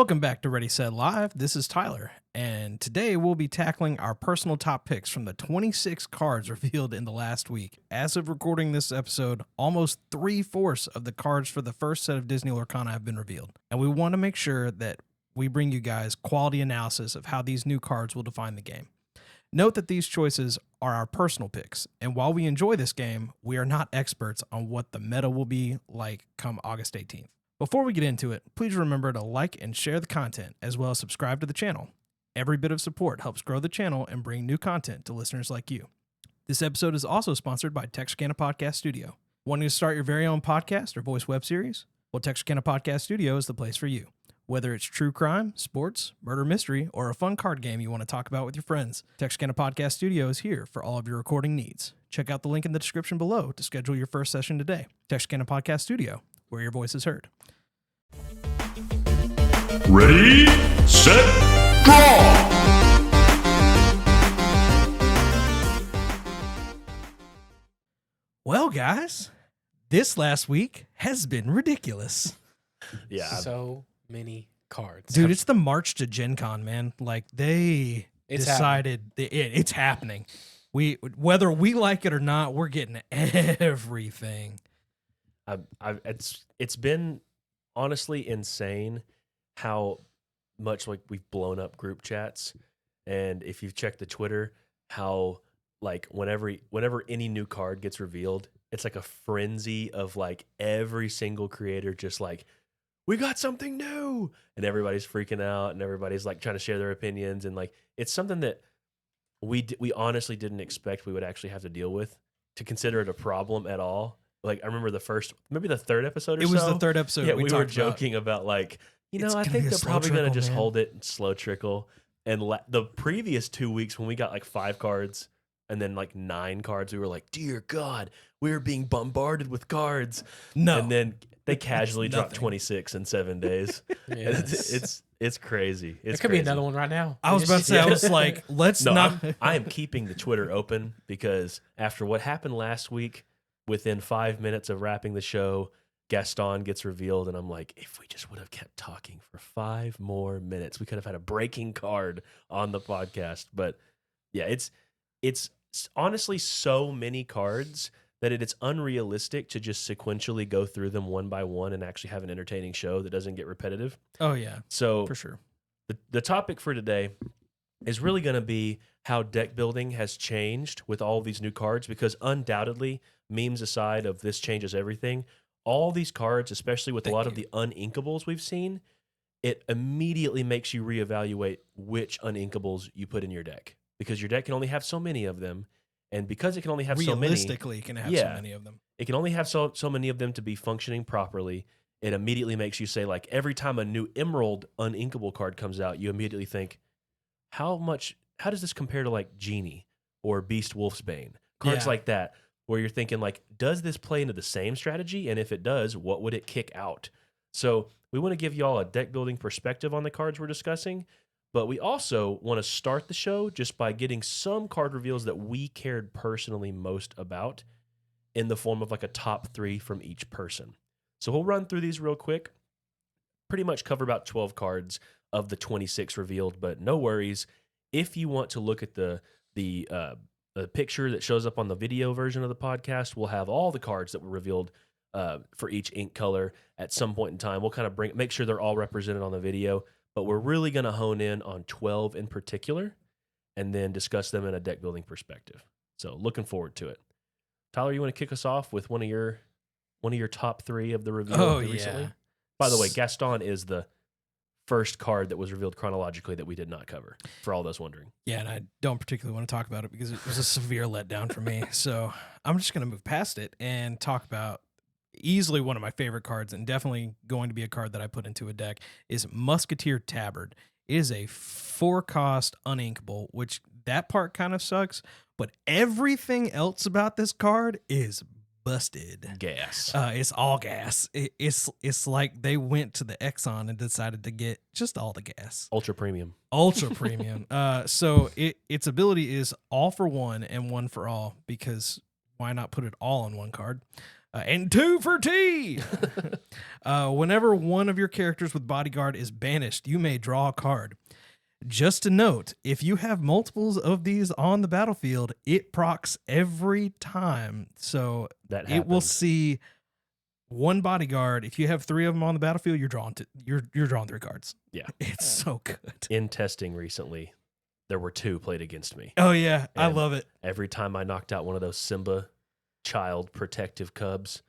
Welcome back to Ready Set Live. This is Tyler, and today we'll be tackling our personal top picks from the 26 cards revealed in the last week. As of recording this episode, almost 3/4 of the cards for the first set of Disney Lorcana have been revealed, and we want to make sure that we bring you guys quality analysis of how these new cards will define the game. Note that these choices are our personal picks, and while we enjoy this game, we are not experts on what the meta will be like come August 18th. Before we get into it, please remember to like and share the content, as well as subscribe to the channel. Every bit of support helps grow the channel and bring new content to listeners like you. This episode is also sponsored by Texarkana Podcast Studio. Wanting to start your very own podcast or voice web series? Well, Texarkana Podcast Studio is the place for you. Whether it's true crime, sports, murder mystery, or a fun card game you want to talk about with your friends, Texarkana Podcast Studio is here for all of your recording needs. Check out the link in the description below to schedule your first session today. Texarkana Podcast Studio, where your voice is heard. Ready, set, draw! Well, guys, this last week has been ridiculous. Yeah. So many cards. Dude, it's the march to Gen Con, man. Like, they decided it's happening. Whether we like it or not, we're getting everything. It's been honestly insane how much like we've blown up group chats, and if you've checked the Twitter, how like whenever any new card gets revealed, it's like a frenzy of like every single creator just like, we got something new, and everybody's freaking out and everybody's like trying to share their opinions, and like it's something that we honestly didn't expect we would actually have to deal with, to consider it a problem at all. Like I remember maybe the third episode or so. It was the third episode. Yeah, we were joking about like, I think they're probably going to just hold it and slow trickle. And the previous 2 weeks when we got like 5 cards and then like 9 cards, we were like, dear God, we're being bombarded with cards. No. And then they casually dropped 26 in 7 days. Yes. It's crazy. There could be another one right now. I was about to say, I was like, let's not. I am keeping the Twitter open because after what happened last week, within 5 minutes of wrapping the show, Gaston gets revealed, and I'm like, if we just would have kept talking for 5 more minutes, we could have had a breaking card on the podcast. But yeah, it's honestly so many cards that it's unrealistic to just sequentially go through them one by one and actually have an entertaining show that doesn't get repetitive. Oh yeah, so for sure. The topic for today is really going to be how deck building has changed with all these new cards, because undoubtedly, memes aside of this changes everything, all these cards, especially with a lot of the uninkables we've seen, it immediately makes you reevaluate which uninkables you put in your deck, because your deck can only have so many of them, and because it can only have so many, realistically, it can have so many of them. It can only have so many of them to be functioning properly. It immediately makes you say, like, every time a new Emerald uninkable card comes out, you immediately think, how does this compare to like Genie or Beast Wolfsbane? Cards like that, where you're thinking like, does this play into the same strategy? And if it does, what would it kick out? So we want to give y'all a deck building perspective on the cards we're discussing, but we also want to start the show just by getting some card reveals that we cared personally most about in the form of like a top 3 from each person. So we'll run through these real quick, pretty much cover about 12 cards of the 26 revealed, but no worries. If you want to look at the picture that shows up on the video version of the podcast, we'll have all the cards that were revealed for each ink color at some point in time. We'll kind of make sure they're all represented on the video, but we're really going to hone in on 12 in particular and then discuss them in a deck building perspective. So looking forward to it. Tyler, you want to kick us off with one of your top 3 of the reveal recently? By the way, Gaston is the first card that was revealed chronologically that we did not cover, for all those wondering. Yeah, and I don't particularly want to talk about it because it was a severe letdown for me. So I'm just going to move past it and talk about easily one of my favorite cards, and definitely going to be a card that I put into a deck, is Musketeer Tabard. It is a 4-cost uninkable, which that part kind of sucks, but everything else about this card is busted. Gas. It's all gas. It's like they went to the Exxon and decided to get just all the gas. Ultra premium. So its ability is all for one and one for all, because why not put it all on one card? And 2 for T. Whenever one of your characters with bodyguard is banished, you may draw a card. Just a note, if you have multiples of these on the battlefield, it procs every time. So That it will happens. see one bodyguard. If you have 3 of them on the battlefield, you're drawing 3 cards. Yeah. It's so good. In testing recently, there were 2 played against me. Oh yeah, I And love it. Every time I knocked out one of those Simba child protective cubs,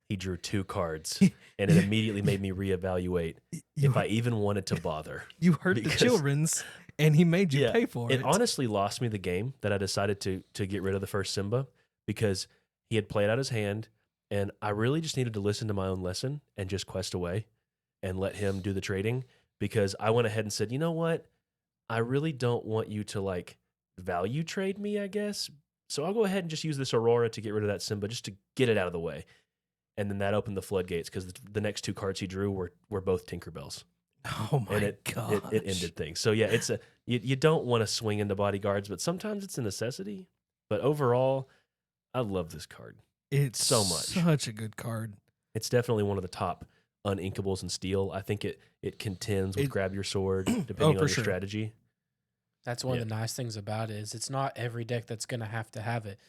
he drew 2 cards, and it immediately made me reevaluate if I even wanted to bother. You hurt the because- children's, and he made you Yeah, pay for it. It honestly lost me the game that I decided to get rid of the first Simba because he had played out his hand, and I really just needed to listen to my own lesson and just quest away and let him do the trading, because I went ahead and said, you know what? I really don't want you to like value trade me, I guess. So I'll go ahead and just use this Aurora to get rid of that Simba just to get it out of the way. And then that opened the floodgates because the next 2 cards he drew were both Tinkerbells. Oh my And it ended things. So yeah, it's you don't want to swing into bodyguards, but sometimes it's a necessity. But overall, I love this card. It's so much. Such a good card. It's definitely one of the top uninkables in Steel. I think it contends with Grab Your Sword depending on your strategy. That's one of the nice things about it is it's not every deck that's going to have it.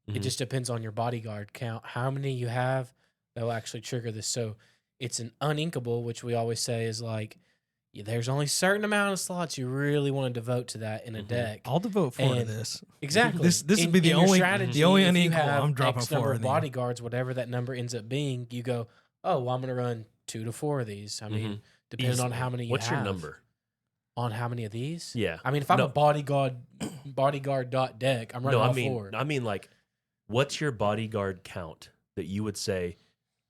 It Mhm. just depends on your bodyguard count. How many you have, they'll actually trigger this. So it's an uninkable, which we always say is like, there's only a certain amount of slots you really want to devote to that in a deck. I'll devote 4 to And- this. Exactly. This would be the in your only strategy, the only if you uninkable have I'm dropping X number 4 of in the bodyguards, whatever that number ends up being, you go, oh, well, I'm going to run 2 to 4 of these. I mean, depending on Easily. how many you What's have. your number? On how many of these? Yeah. I mean, if I'm No. a bodyguard dot deck, I'm running No, all I mean 4. I mean like, what's your bodyguard count that you would say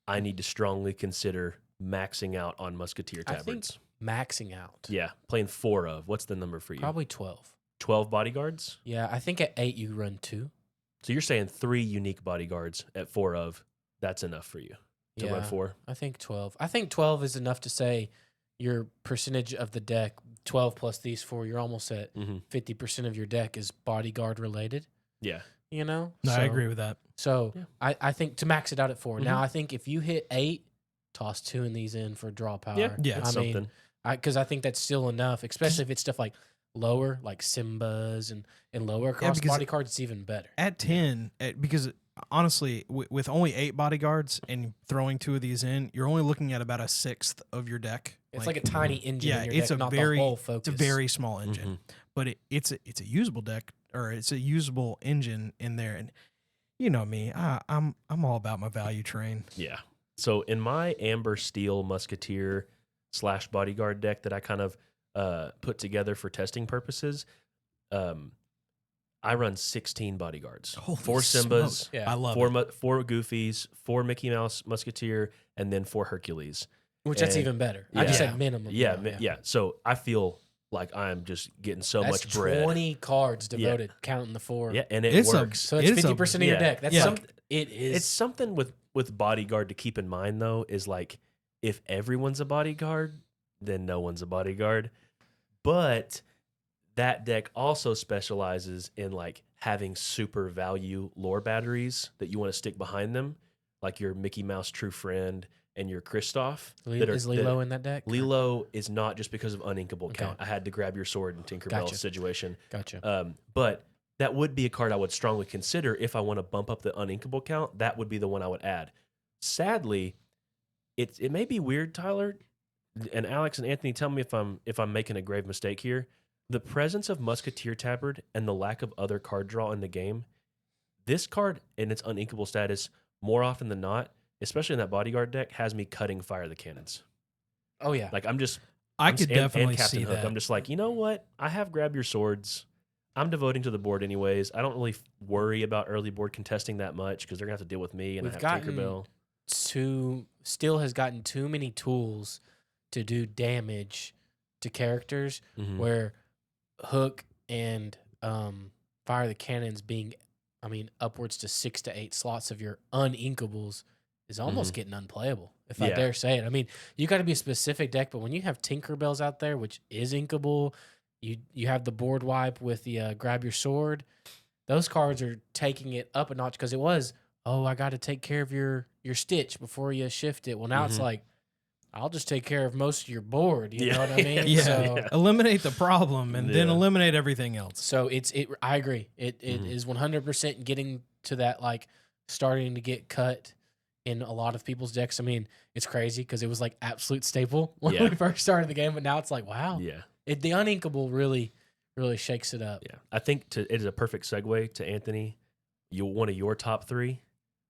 I need to strongly consider maxing out on Musketeer I think tabards? maxing out. Yeah, playing 4 of. What's the number for you? Probably 12. 12 bodyguards? Yeah, I think at 8 you run 2. So you're saying 3 unique bodyguards at 4 of, that's enough for you to Yeah, run 4? I think 12. I think 12 is enough to say your percentage of the deck, 12 plus these 4, you're almost at Mm-hmm. 50% of your deck is bodyguard related, Yeah. you know? No, I So- agree with that. So Yeah. I think to max it out at 4. Now, Mhm. I think if you hit 8, toss 2 in these in for draw power. Yeah, That's I mean, something. because I think that's still enough, especially if it's stuff like lower, like Simbas and lower across because body cards, it's even better. At 10, because honestly, with only 8 bodyguards and throwing 2 of these in, you're only looking at about a sixth of your deck. It's like a tiny engine yeah, in your it's deck, a not very- the whole focus. It's a very small engine, but it's a usable deck, or it's a usable engine in there. And you know me, I'm all about my value train. Yeah. So in my Amber Steel Musketeer / bodyguard deck that I kind of put together for testing purposes, I run 16 bodyguards. Holy 4 Simbas, smoke. Yeah. I love 4, it. 4 Goofies, 4 Mickey Mouse Musketeer, and then 4 Hercules. Which that's And- even better. I just Yeah. said minimum. Yeah, now, yeah. So I feel like I'm just getting so That's much bread. 20 cards devoted, counting the 4. Yeah, and it It's a- works. So it's It is a- 50% of your yeah, deck. That's yeah. something. It is. It's something with bodyguard to keep in mind though, is like if everyone's a bodyguard, then no one's a bodyguard. But that deck also specializes in like having super value lore batteries that you want to stick behind them, like your Mickey Mouse True Friend and your Kristoff. Is Lilo in that deck? Lilo is not just because of uninkable Okay. count. I had to grab your sword in Tinkerbell Gotcha. situation. Gotcha. But that would be a card I would strongly consider if I want to bump up the uninkable count. That would be the one I would add. Sadly, it may be weird, Tyler, and Alex and Anthony, tell me if I'm making a grave mistake here. The presence of Musketeer Tabard and the lack of other card draw in the game, this card in its uninkable status, more often than not, especially in that bodyguard deck, has me cutting Fire the Cannons. Oh, yeah. Like I'm could could definitely Captain see Hook. that. I'm just like, you know what? I have Grab Your Swords. I'm devoting to the board anyways. I don't really worry about early board contesting that much because they're gonna have to deal with me and We've I have gotten Tinkerbell. Still has gotten too many tools to do damage to characters Mhm. where Hook and Fire the Cannons being, I mean, upwards to 6 to 8 slots of your uninkables is almost getting unplayable, if I Yeah. dare say it. I mean, you got to be a specific deck, but when you have Tinkerbells out there, which is inkable, you have the board wipe with the Grab Your Sword, those cards are taking it up a notch because it was oh, I got to take care of your stitch before you shift it. Well, now it's like, I'll just take care of most of your board. You know what I mean? Yeah. So, Eliminate the problem and then Yeah. eliminate everything else. so I agree. It is 100% getting to that, like starting to get cut in a lot of people's decks. I mean, it's crazy because it was like absolute staple when Yeah. we first started the game, but now it's like, wow, Yeah. the uninkable really shakes it up. Yeah. I think it is a perfect segue to Anthony. One of your top 3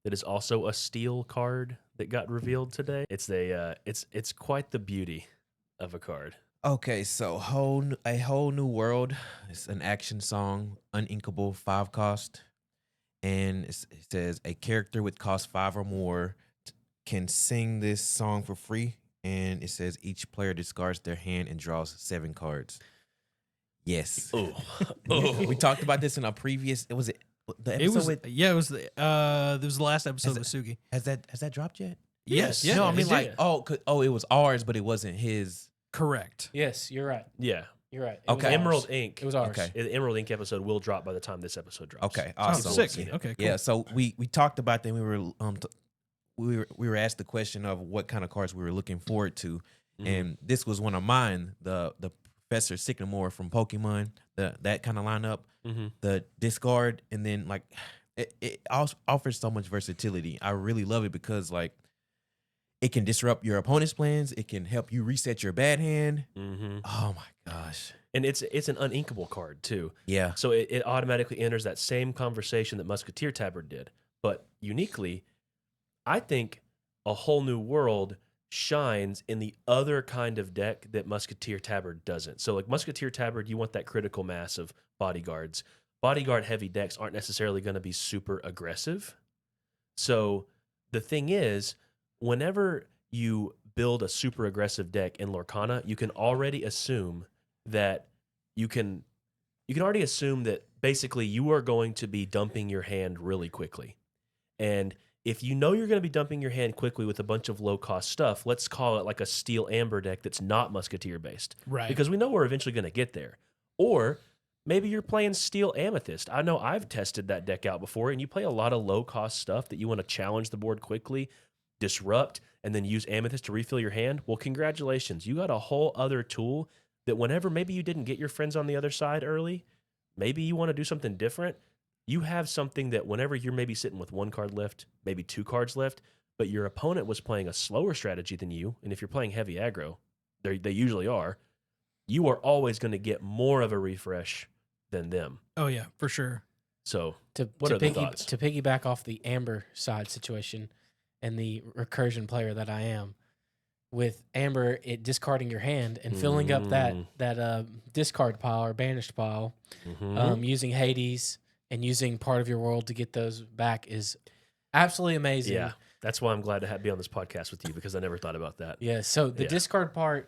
that is also a steel card that got revealed today. It's it's quite the beauty of a card. Okay, so a whole new world. It's an action song, uninkable, 5 cost, and it says a character with cost 5 or more can sing this song for free. And it says each player discards their hand and draws 7 cards. Yes, Oh, we talked about this in our previous. It was the episode. It was with, it was the last episode with Has Sugi. has that dropped yet? Yes. Yeah, no, I it mean did. like it was ours, but it wasn't his. Correct. Yes, you're right. yeah. You're right. It was Okay. ours. Emerald Ink. It was ours. Okay. The Emerald Ink episode will drop by the time this episode drops. Okay, Oh, awesome. sick. Yeah. Okay, cool. Yeah, so we talked about that. We were asked the question of what kind of cards we were looking forward to, and this was one of mine. The Professor Sycamore from Pokemon, that kind of lineup, the discard, and then like it offers so much versatility. I really love it because like it can disrupt your opponent's plans. It can help you reset your bad hand. Oh my gosh. And it's an uninkable card too. Yeah. So it automatically enters that same conversation that Musketeer Tabard did. But uniquely, I think a whole new world shines in the other kind of deck that Musketeer Tabard doesn't. So like Musketeer Tabard, you want that critical mass of bodyguards. Bodyguard heavy decks aren't necessarily going to be super aggressive. So the thing is, whenever you build a super aggressive deck in Lorcana, you can already assume that you can already assume that basically you are going to be dumping your hand really quickly. And if you know you're going to be dumping your hand quickly with a bunch of low-cost stuff, let's call it like a Steel Amber deck that's not Musketeer-based. Right. Because we know we're eventually going to get there. Or maybe you're playing Steel Amethyst. I know I've tested that deck out before, and you play a lot of low-cost stuff that you want to challenge the board quickly, disrupt, and then use Amethyst to refill your hand. Well, congratulations. You got a whole other tool that whenever maybe you didn't get your friends on the other side early, maybe you want to do something different, you have something that whenever you're maybe sitting with 1 card left, maybe 2 cards left, but your opponent was playing a slower strategy than you, and if you're playing heavy aggro, they usually are, you are always going to get more of a refresh than them. Oh yeah, for sure. So To what are the thoughts? To piggyback off the Amber side situation and the recursion player that I am, with Amber, it discarding your hand and filling up that discard pile or banished pile, using Hades and using part of your world to get those back is absolutely amazing. Yeah, that's why I'm glad to be on this podcast with you, because I never thought about that. Yeah. So the Yeah. discard part,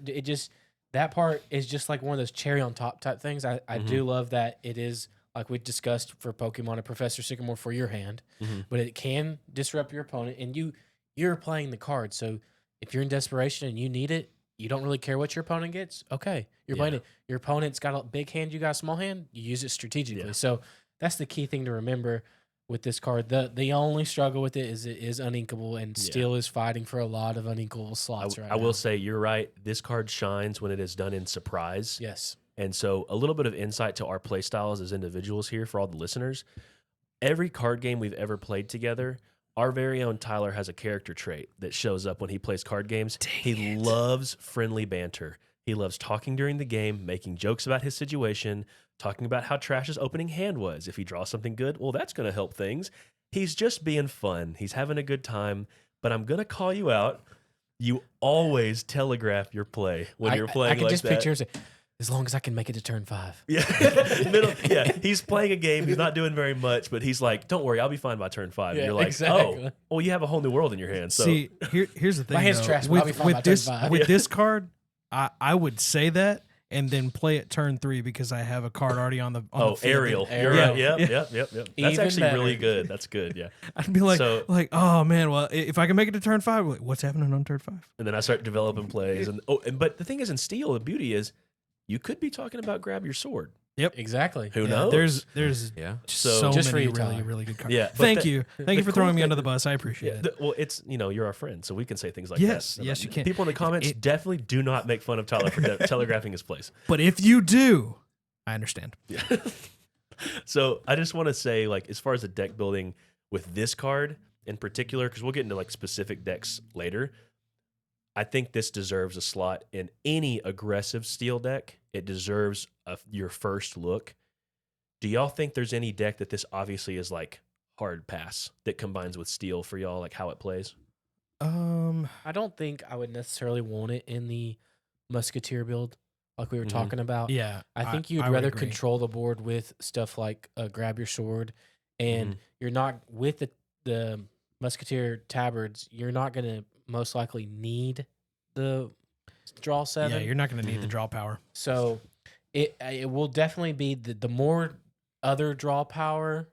that part is just like one of those cherry on top type things. I do love that it is like we discussed for Pokemon, a Professor Sycamore for your hand, but it can disrupt your opponent, and you're playing the card. So if you're in desperation and you need it, you don't really care what your opponent gets. Okay, you're playing it. Your opponent's got a big hand, you got a small hand. You use it strategically. Yeah. So that's the key thing to remember with this card. The only struggle with it is uninkable, and Steel is fighting for a lot of uninkable slots right now. I will say you're right. This card shines when it is done in surprise. Yes. And so a little bit of insight to our play styles as individuals here for all the listeners. Every card game we've ever played together, our very own Tyler has a character trait that shows up when he plays card games. He loves friendly banter. He loves talking during the game, making jokes about his situation, talking about how trash his opening hand was. If he draws something good, well, that's going to help things. He's just being fun. He's having a good time. But I'm going to call you out. You always telegraph your play when you're playing I can like just that. picture him say, as long as I can make it to turn 5. Yeah, he's playing a game. He's not doing very much, but he's like, "Don't worry, I'll be fine by turn 5." Yeah, and you're like, exactly. "Oh, well, you have a whole new world in your hands." So See, here's the thing. My hand's though. trash, but I'll be fine by turn 5. With this card, I would say that and then play it turn 3 because I have a card already on the the field. Ariel. You're Ariel. right. Yep. That's Even actually better. really good. That's good. Yeah. I'd be like, So- oh man, well if I can make it to turn 5, like, what's happening on turn 5? And then I start developing plays, but the thing is, in Steel, the beauty is, you could be talking about grab your sword. Yep. Exactly. Who Yeah, knows? There's Yeah. so Just for many you, really, Tyler. really good cards. Yeah, but Thank you the for cool throwing me thing- under the bus. I appreciate it. Well, it's you're our friend, so we can say things like Yes, that. yes, you can. People in the comments definitely do not make fun of Tyler for telegraphing his place. But if you do, I understand. Yeah. So I just want to say, like, as far as the deck building with this card in particular, because we'll get into like specific decks later, I think this deserves a slot in any aggressive steel deck. It deserves your first look. Do y'all think there's any deck that this obviously is like hard pass that combines with steel for y'all, like how it plays? I don't think I would necessarily want it in the Musketeer build like we were talking about. Yeah. I think you'd I would rather agree. control the board with stuff like grab your sword, and you're not with the Musketeer tabards. You're not going to most likely need the draw 7. Yeah, you're not going to need the draw power. So it will definitely be the more other draw power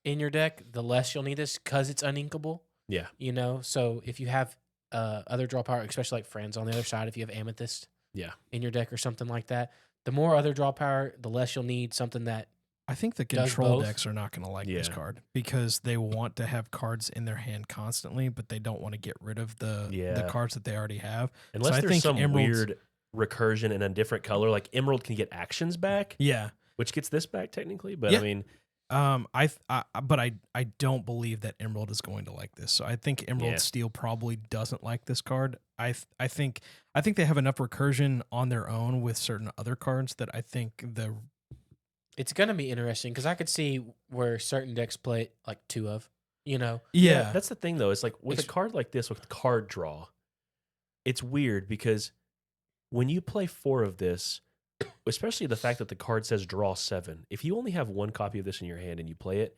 in your deck, the less you'll need this because it's uninkable. Yeah. You know, so if you have other draw power, especially like friends on the other side, if you have Amethyst in your deck or something like that, the more other draw power, the less you'll need something that I think the does control both. decks are not going to like this Yeah. card because they want to have cards in their hand constantly, but they don't want to get rid of the cards that they already have. Unless I there's think some Emerald's- weird recursion in a different color, like Emerald can get actions back, Yeah. which gets this back technically. But Yeah. I mean, But I don't believe that Emerald is going to like this. So I think Emerald Yeah. Steel probably doesn't like this card. I think they have enough recursion on their own with certain other cards that I think it's going to be interesting because I could see where certain decks play it like 2 of, you know. yeah. that's the thing though. It's like with a card like this, with card draw, it's weird because when you play 4 of this, especially the fact that the card says draw 7, if you only have 1 copy of this in your hand and you play it,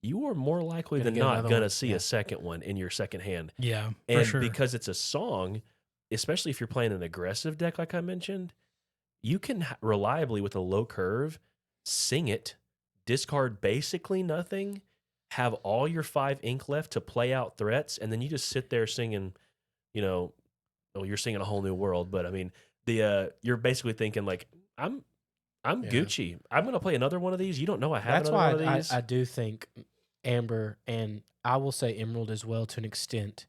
you are more likely Gonna than get not another going to one. see Yeah. a second one in your second hand. Yeah, for And sure. because it's a song, especially if you're playing an aggressive deck like I mentioned, you can reliably, with a low curve, sing it, discard basically nothing, have all your 5 ink left to play out threats, and then you just sit there singing, well, you're singing A Whole New World, but I mean, you're basically thinking like, I'm Yeah. Gucci. I'm going to play another one of these. You don't know I have That's another why one of these. I do think Amber, and I will say Emerald as well to an extent,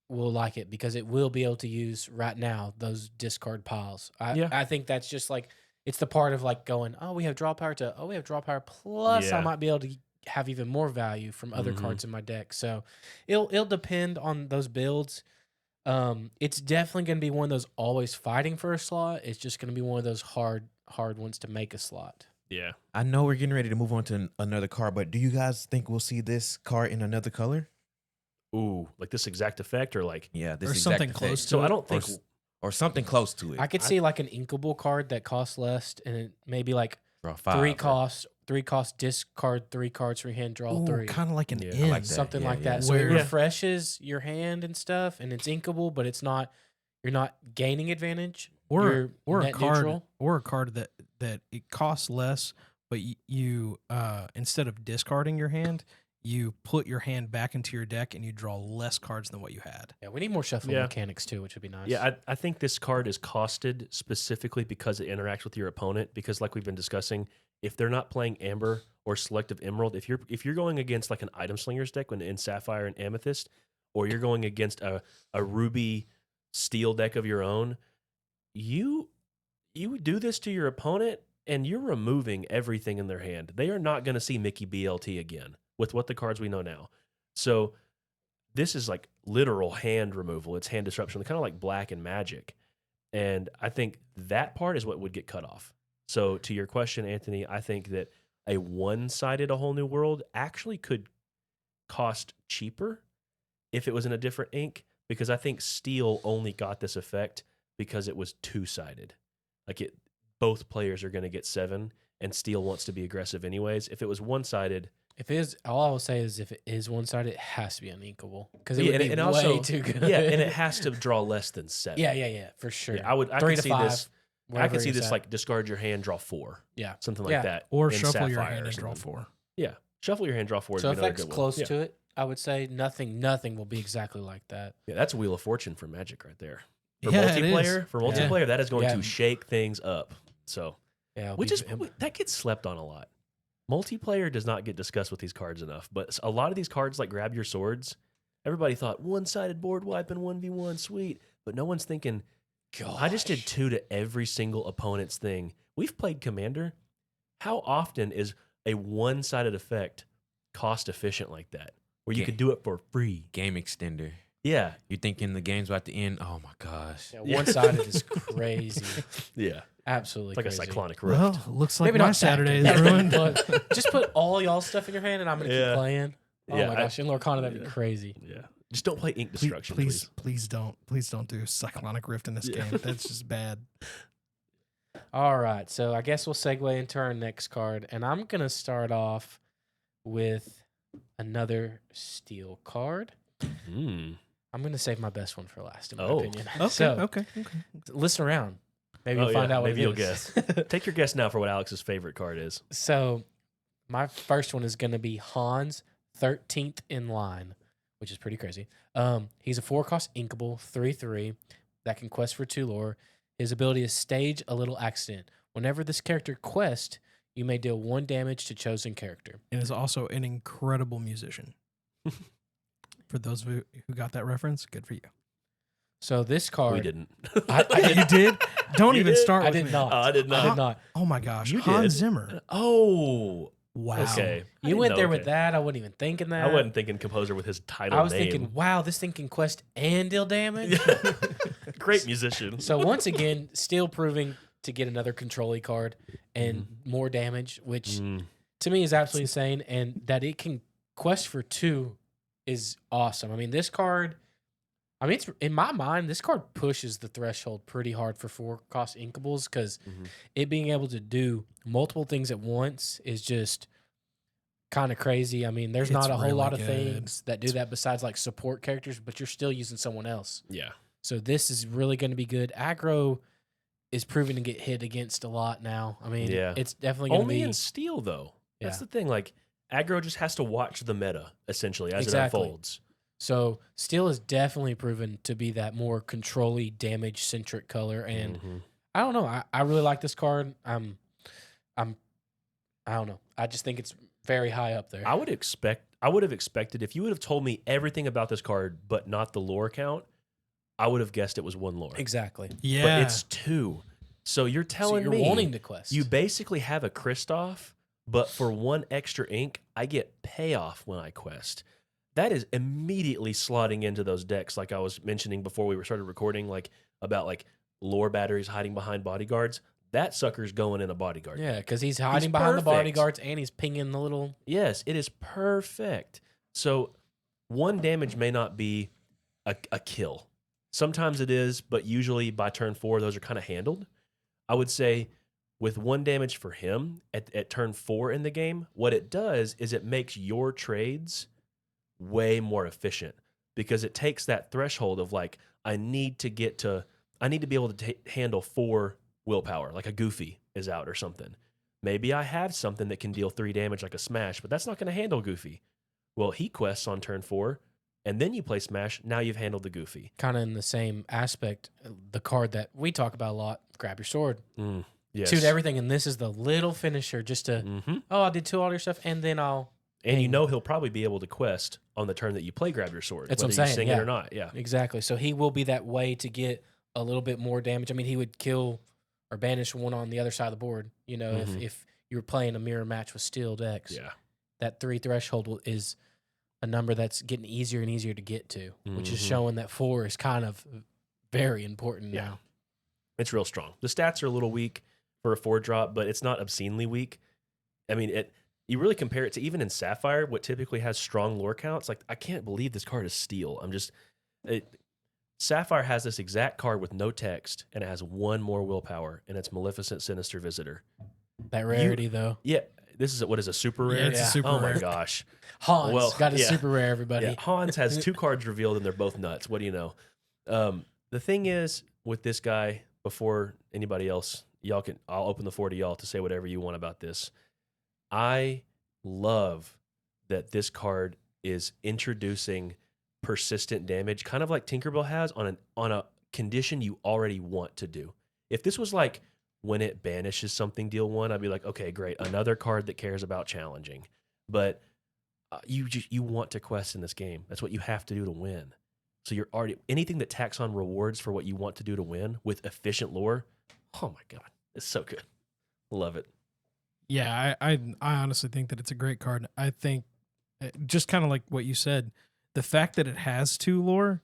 will like it because it will be able to use right now those discard piles. I think that's just like, it's the part of like going, oh, we have draw power we have draw power plus I Yeah. might be able to have even more value from other cards in my deck. So it'll depend on those builds. It's definitely going to be one of those always fighting for a slot. It's just going to be one of those hard ones to make a slot. Yeah. I know we're getting ready to move on to another card, but do you guys think we'll see this card in another color? Ooh, like this exact effect or like, Yeah, this Or exact something effect. close to so it. I don't think, or something close to it. I could see like an inkable card that costs less, and it maybe like Draw 5. 3 cost, discard 3 cards from your hand, draw 3. Kind of like an Yeah, I in. like that. Something Yeah, like yeah. that. So Where- it Yeah. refreshes your hand and stuff, and it's inkable, but it's not. You're not gaining advantage. or You're a net card neutral. or a card that it costs less, but you instead of discarding your hand, you put your hand back into your deck and you draw less cards than what you had. Yeah, we need more shuffle Yeah. mechanics too, which would be nice. yeah, I think this card is costed specifically because it interacts with your opponent. Because like we've been discussing, if they're not playing Amber or Selective Emerald, if you're going against like an Item Slingers deck in Sapphire and Amethyst, or you're going against a Ruby Steel deck of your own, you do this to your opponent and you're removing everything in their hand. They are not going to see Mickey BLT again with what the cards we know now. So this is like literal hand removal. It's hand disruption, kind of like Black and Magic. And I think that part is what would get cut off. So to your question, Anthony, I think that a one-sided A Whole New World actually could cost cheaper if it was in a different ink, because I think Steel only got this effect because it was two-sided. Like both players are going to get 7, and Steel wants to be aggressive anyways. If it was one-sided, If it is, all I will say is if it is one sided, it has to be uninkable because it Yeah, would be and way also- too good. yeah, and it has to draw less than 7. yeah, for sure. Yeah, I 3 could to see 5. this. I wherever could see it's this at. like discard your hand, draw 4, Yeah. something like Yeah. that, Or in shuffle your Sapphire hand or and draw something. 4. Yeah, shuffle your hand, draw 4. So would if be another that's good one. close Yeah. to it, I would say nothing will be exactly like that. Yeah, that's Wheel of Fortune for Magic right there. For Yeah, it is. multiplayer, that is going Yeah. to shake things up. So Yeah, which is that gets slept on a lot. Multiplayer does not get discussed with these cards enough, but a lot of these cards like Grab Your Swords, everybody thought one-sided board wipe and 1v1, sweet. But no one's thinking, I just did 2 to every single opponent's thing. We've played Commander. How often is a one-sided effect cost efficient like that, where you could do it for free? Game extender. Yeah. You're thinking the game's about to end. Oh my gosh. Yeah, one-sided is crazy. Yeah. Absolutely It's like crazy. a cyclonic rift. Well, looks like Maybe my not Saturday that, is ruined. but just put all y'all stuff in your hand, and I'm gonna Yeah. keep playing. Oh Yeah, my gosh, in Lorcana that'd be crazy. Yeah. Just don't play Ink Destruction, please. Please don't do Cyclonic Rift in this game. That's just bad. All right, so I guess we'll segue into our next card, and I'm gonna start off with another steel card. Mm. I'm gonna save my best one for last, in my Oh. opinion. Okay, So okay. listen around. Maybe Oh, you'll find yeah, out what maybe it you'll is. Take your guess now for what Alex's favorite card is. So my first one is gonna be Hans 13th in line, which is pretty crazy. He's a 4-cost inkable 3/3 that can quest for 2 lore. His ability is Stage a Little Accident. Whenever this character quests, you may deal 1 damage to chosen character. And is also an incredible musician. For those of you who got that reference, good for you. So this card, We didn't. You did? Don't You even did? start I with did me. not. I did I not. did not. Oh my gosh. You Hans did. Zimmer. Oh. Wow. Okay. I You didn't went know, there okay. with that. I wasn't even thinking that. I wasn't thinking composer with his title I was name. thinking, wow, this thing can quest and deal damage. Great musician. So once again, still proving to get another control-y card and more damage, which Mm. to me is absolutely insane. And that it can quest for 2 is awesome. I mean, this card, it's in my mind, this card pushes the threshold pretty hard for 4-cost inkables because Mhm. it being able to do multiple things at once is just kind of crazy. I mean, there's It's not a whole really lot of good. things that do that besides like support characters, but you're still using someone else. Yeah. So this is really going to be good. Aggro is proving to get hit against a lot now. I mean, Yeah. it's definitely going to Only be in steel, though. That's Yeah. the thing. Like, aggro just has to watch the meta, essentially, as Exactly. it unfolds. so. Steel is definitely proven to be that more control-y, damage-centric color, and Mhm. I don't know. I really like this card. I don't know. I just think it's very high up there. I would have expected, if you would have told me everything about this card, but not the lore count, I would have guessed it was 1 lore. Exactly. Yeah. But it's 2. So you're So telling you're me wanting to quest. you basically have a Kristoff, but for 1 extra ink, I get payoff when I quest. That is immediately slotting into those decks, like I was mentioning before we started recording, like about like lore batteries hiding behind bodyguards. That sucker's going in a bodyguard. Yeah, because he's hiding behind the perfect. bodyguards and he's pinging the little. Yes, it is perfect. So 1 damage may not be a kill. Sometimes it is, but usually by turn 4, those are kind of handled. I would say with 1 damage for him at turn 4 in the game, what it does is it makes your trades way more efficient because it takes that threshold of like, I need to be able to handle 4 willpower, like a Goofy is out or something. Maybe I have something that can deal 3 damage like a Smash, but that's not going to handle Goofy. Well, he quests on turn 4, and then you play Smash. Now you've handled the Goofy. Kind of in the same aspect, the card that we talk about a lot, Grab Your Sword. Yes. 2 to everything, and this is the little finisher just to, Mm-hmm. oh, I did 2 all your stuff, and then I'll. And you know he'll probably be able to quest on the turn that you play Grab Your Sword, That's whether what I'm you saying, sing it yeah. or not. Yeah. Exactly. So he will be that way to get a little bit more damage. I mean, he would kill or banish one on the other side of the board, Mhm. if you were playing a mirror match with steel decks. Yeah. That 3 threshold is a number that's getting easier and easier to get to, which is Mhm. showing that 4 is kind of very important Yeah. now. It's real strong. The stats are a little weak for a 4-drop, but it's not obscenely weak. I mean, you really compare it to even in Sapphire, what typically has strong lore counts. Like, I can't believe this card is steel. Sapphire has this exact card with no text, and it has 1 more willpower, and it's Maleficent Sinister Visitor. That rarity, though. Yeah, this is what is a super rare. Yeah, it's a super oh rare. my gosh. Hans Well, got a yeah. super rare, everybody. Yeah, Hans has 2 cards revealed, and they're both nuts. What do you know? The thing is with this guy, before anybody else, I'll open the floor to y'all to say whatever you want about this. I love that this card is introducing persistent damage, kind of like Tinkerbell has on a condition you already want to do. If this was like when it banishes something deal 1, I'd be like, okay, great, another card that cares about challenging. But you want to quest in this game. That's what you have to do to win. So you're already anything that tacks on rewards for what you want to do to win with efficient lore. Oh my god, it's so good. Love it. Yeah, I honestly think that it's a great card. I think just kind of like what you said, the fact that it has 2 lore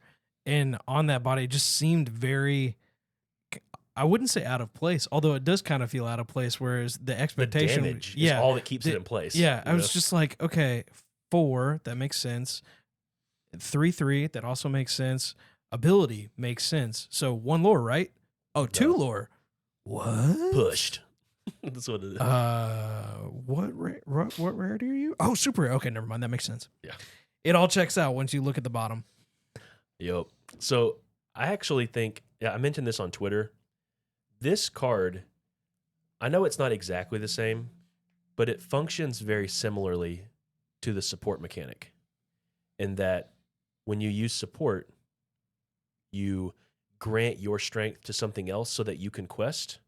and on that body, it just seemed very, I wouldn't say out of place, although it does kind of feel out of place, whereas the expectation, The damage is all that keeps it in place. Yeah, I you was know? just like, okay, 4, that makes sense. 3/3, that also makes sense. Ability makes sense. So 1 lore, right? Oh, 2 Duh. lore. What? pushed. That's what it is. What rarity are you? Oh, super rare. Okay, never mind. That makes sense. Yeah. It all checks out once you look at the bottom. Yep. So I actually think, I mentioned this on Twitter. This card, I know it's not exactly the same, but it functions very similarly to the support mechanic in that when you use support, you grant your strength to something else so that you can quest,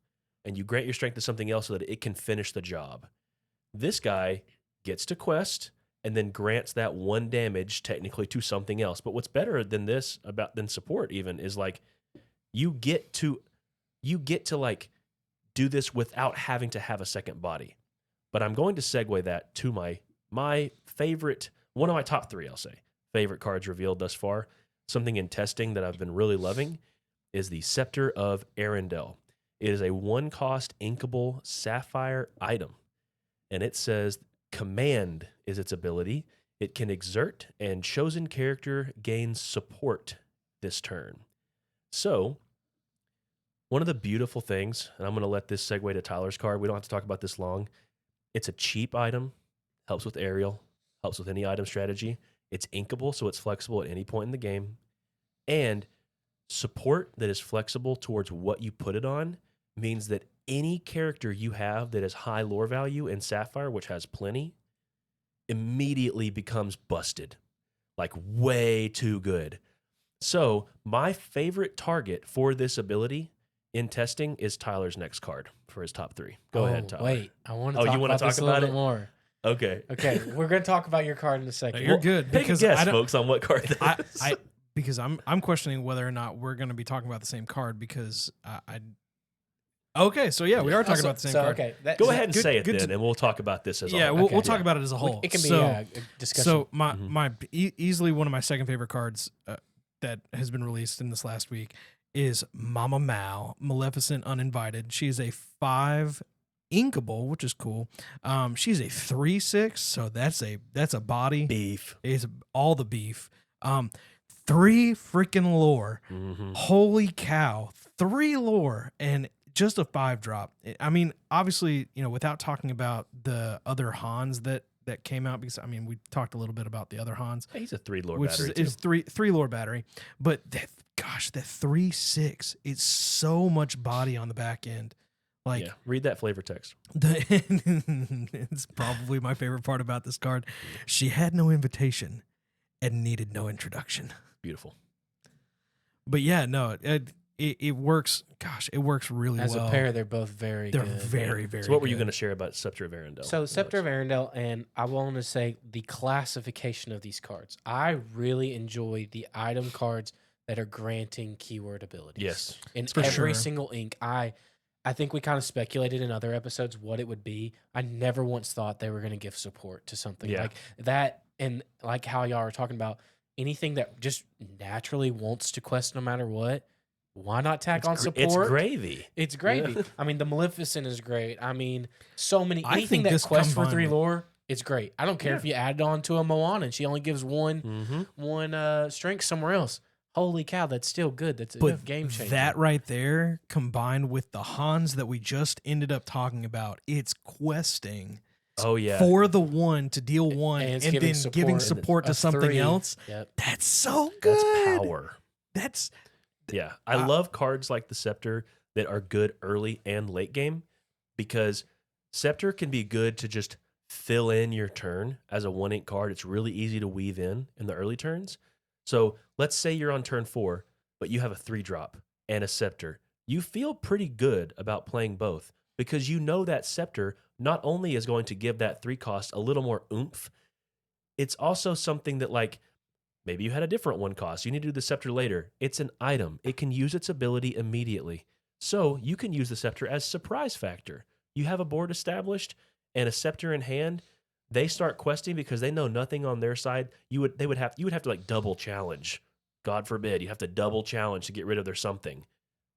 and you grant your strength to something else so that it can finish the job. This guy gets to quest and then grants that 1 damage technically to something else. But what's better than this than support even is like you get to like do this without having to have a second body. But I'm going to segue that to my favorite, one of my top 3, I'll say, favorite cards revealed thus far. Something in testing that I've been really loving is the Scepter of Arendelle. It is a 1-cost inkable sapphire item. And it says Command is its ability. It can exert, and chosen character gains support this turn. So, one of the beautiful things, and I'm going to let this segue to Tyler's card. We don't have to talk about this long. It's a cheap item, helps with aerial, helps with any item strategy. It's inkable, so it's flexible at any point in the game. And support that is flexible towards what you put it on means that any character you have that has high lore value in Sapphire, which has plenty, immediately becomes busted. Like way too good. So my favorite target for this ability in testing is Tyler's next card for his top 3. Go ahead, Tyler. Wait, I want to Oh, talk you wanna about talk this a about little it? bit more. Okay. Okay, we're going to talk about your card in a second. You're good Take a because guess, I don't, folks, on what card that is. because I'm questioning whether or not we're going to be talking about the same card because Okay, so yeah, we are talking about the same card. Okay, Go ahead and good- say it good then, to- and we'll talk about this as Yeah, a we'll, whole. we'll talk Yeah. about it as a whole. It can be so, a discussion. So my easily one of my second favorite cards that has been released in this last week is Mama Mao, Maleficent Uninvited. She is a 5 inkable, which is cool. She's a 3/6, so that's a body. Beef. It's all the beef. 3 freaking lore. Mm-hmm. Holy cow. 3 lore and just a 5-drop. I mean, obviously, without talking about the other Hans that came out, because I mean, we talked a little bit about the other Hans, He's a 3 lore which battery. is three lore battery. But that 3/6, it's so much body on the back end. Like, yeah. Read that flavor text. it's probably my favorite part about this card. She had no invitation and needed no introduction. Beautiful. But yeah, no, it works. Gosh, it works really As well. a pair, they're both very They're good. very, very So what were you good. going to share about Scepter of Arendelle? So Scepter of Arendelle, and I want to say the classification of these cards. I really enjoy the item cards that are granting keyword abilities. Yes. In For every sure. single ink, I think we kind of speculated in other episodes what it would be. I never once thought they were going to give support to something Yeah. like that, and like how y'all are talking about anything that just naturally wants to quest no matter what. Why not tack on support? It's gravy. It's gravy. Yeah. I mean, the Maleficent is great. I mean, so many I anything think that this quests for combined 3 with- lore, it's great. I don't care Yeah. if you add it on to a Moana and she only gives one Mm-hmm. strength somewhere else. Holy cow, that's still good. That's a But game changer. that right there, combined with the Hans that we just ended up talking about, it's questing Oh, yeah. for the 1 to deal 1 And and, it's then giving support. support to A something 3. else. Yep. That's so good. That's power. That's Yeah. I love cards like the Scepter that are good early and late game because Scepter can be good to just fill in your turn as a 1 ink card. It's really easy to weave in the early turns. So let's say you're on turn 4, but you have a 3-drop and a Scepter. you feel pretty good about playing both because you know that Scepter not only is going to give that 3 cost a little more oomph, it's also something that, like, maybe you had a different 1 cost. You need to do the Scepter later. It's an item. It can use its ability immediately. So you can use the Scepter as surprise factor. You have a board established and a Scepter in hand. They start questing because they know nothing on their side. You would have to like double challenge. God forbid you have to double challenge to get rid of their something.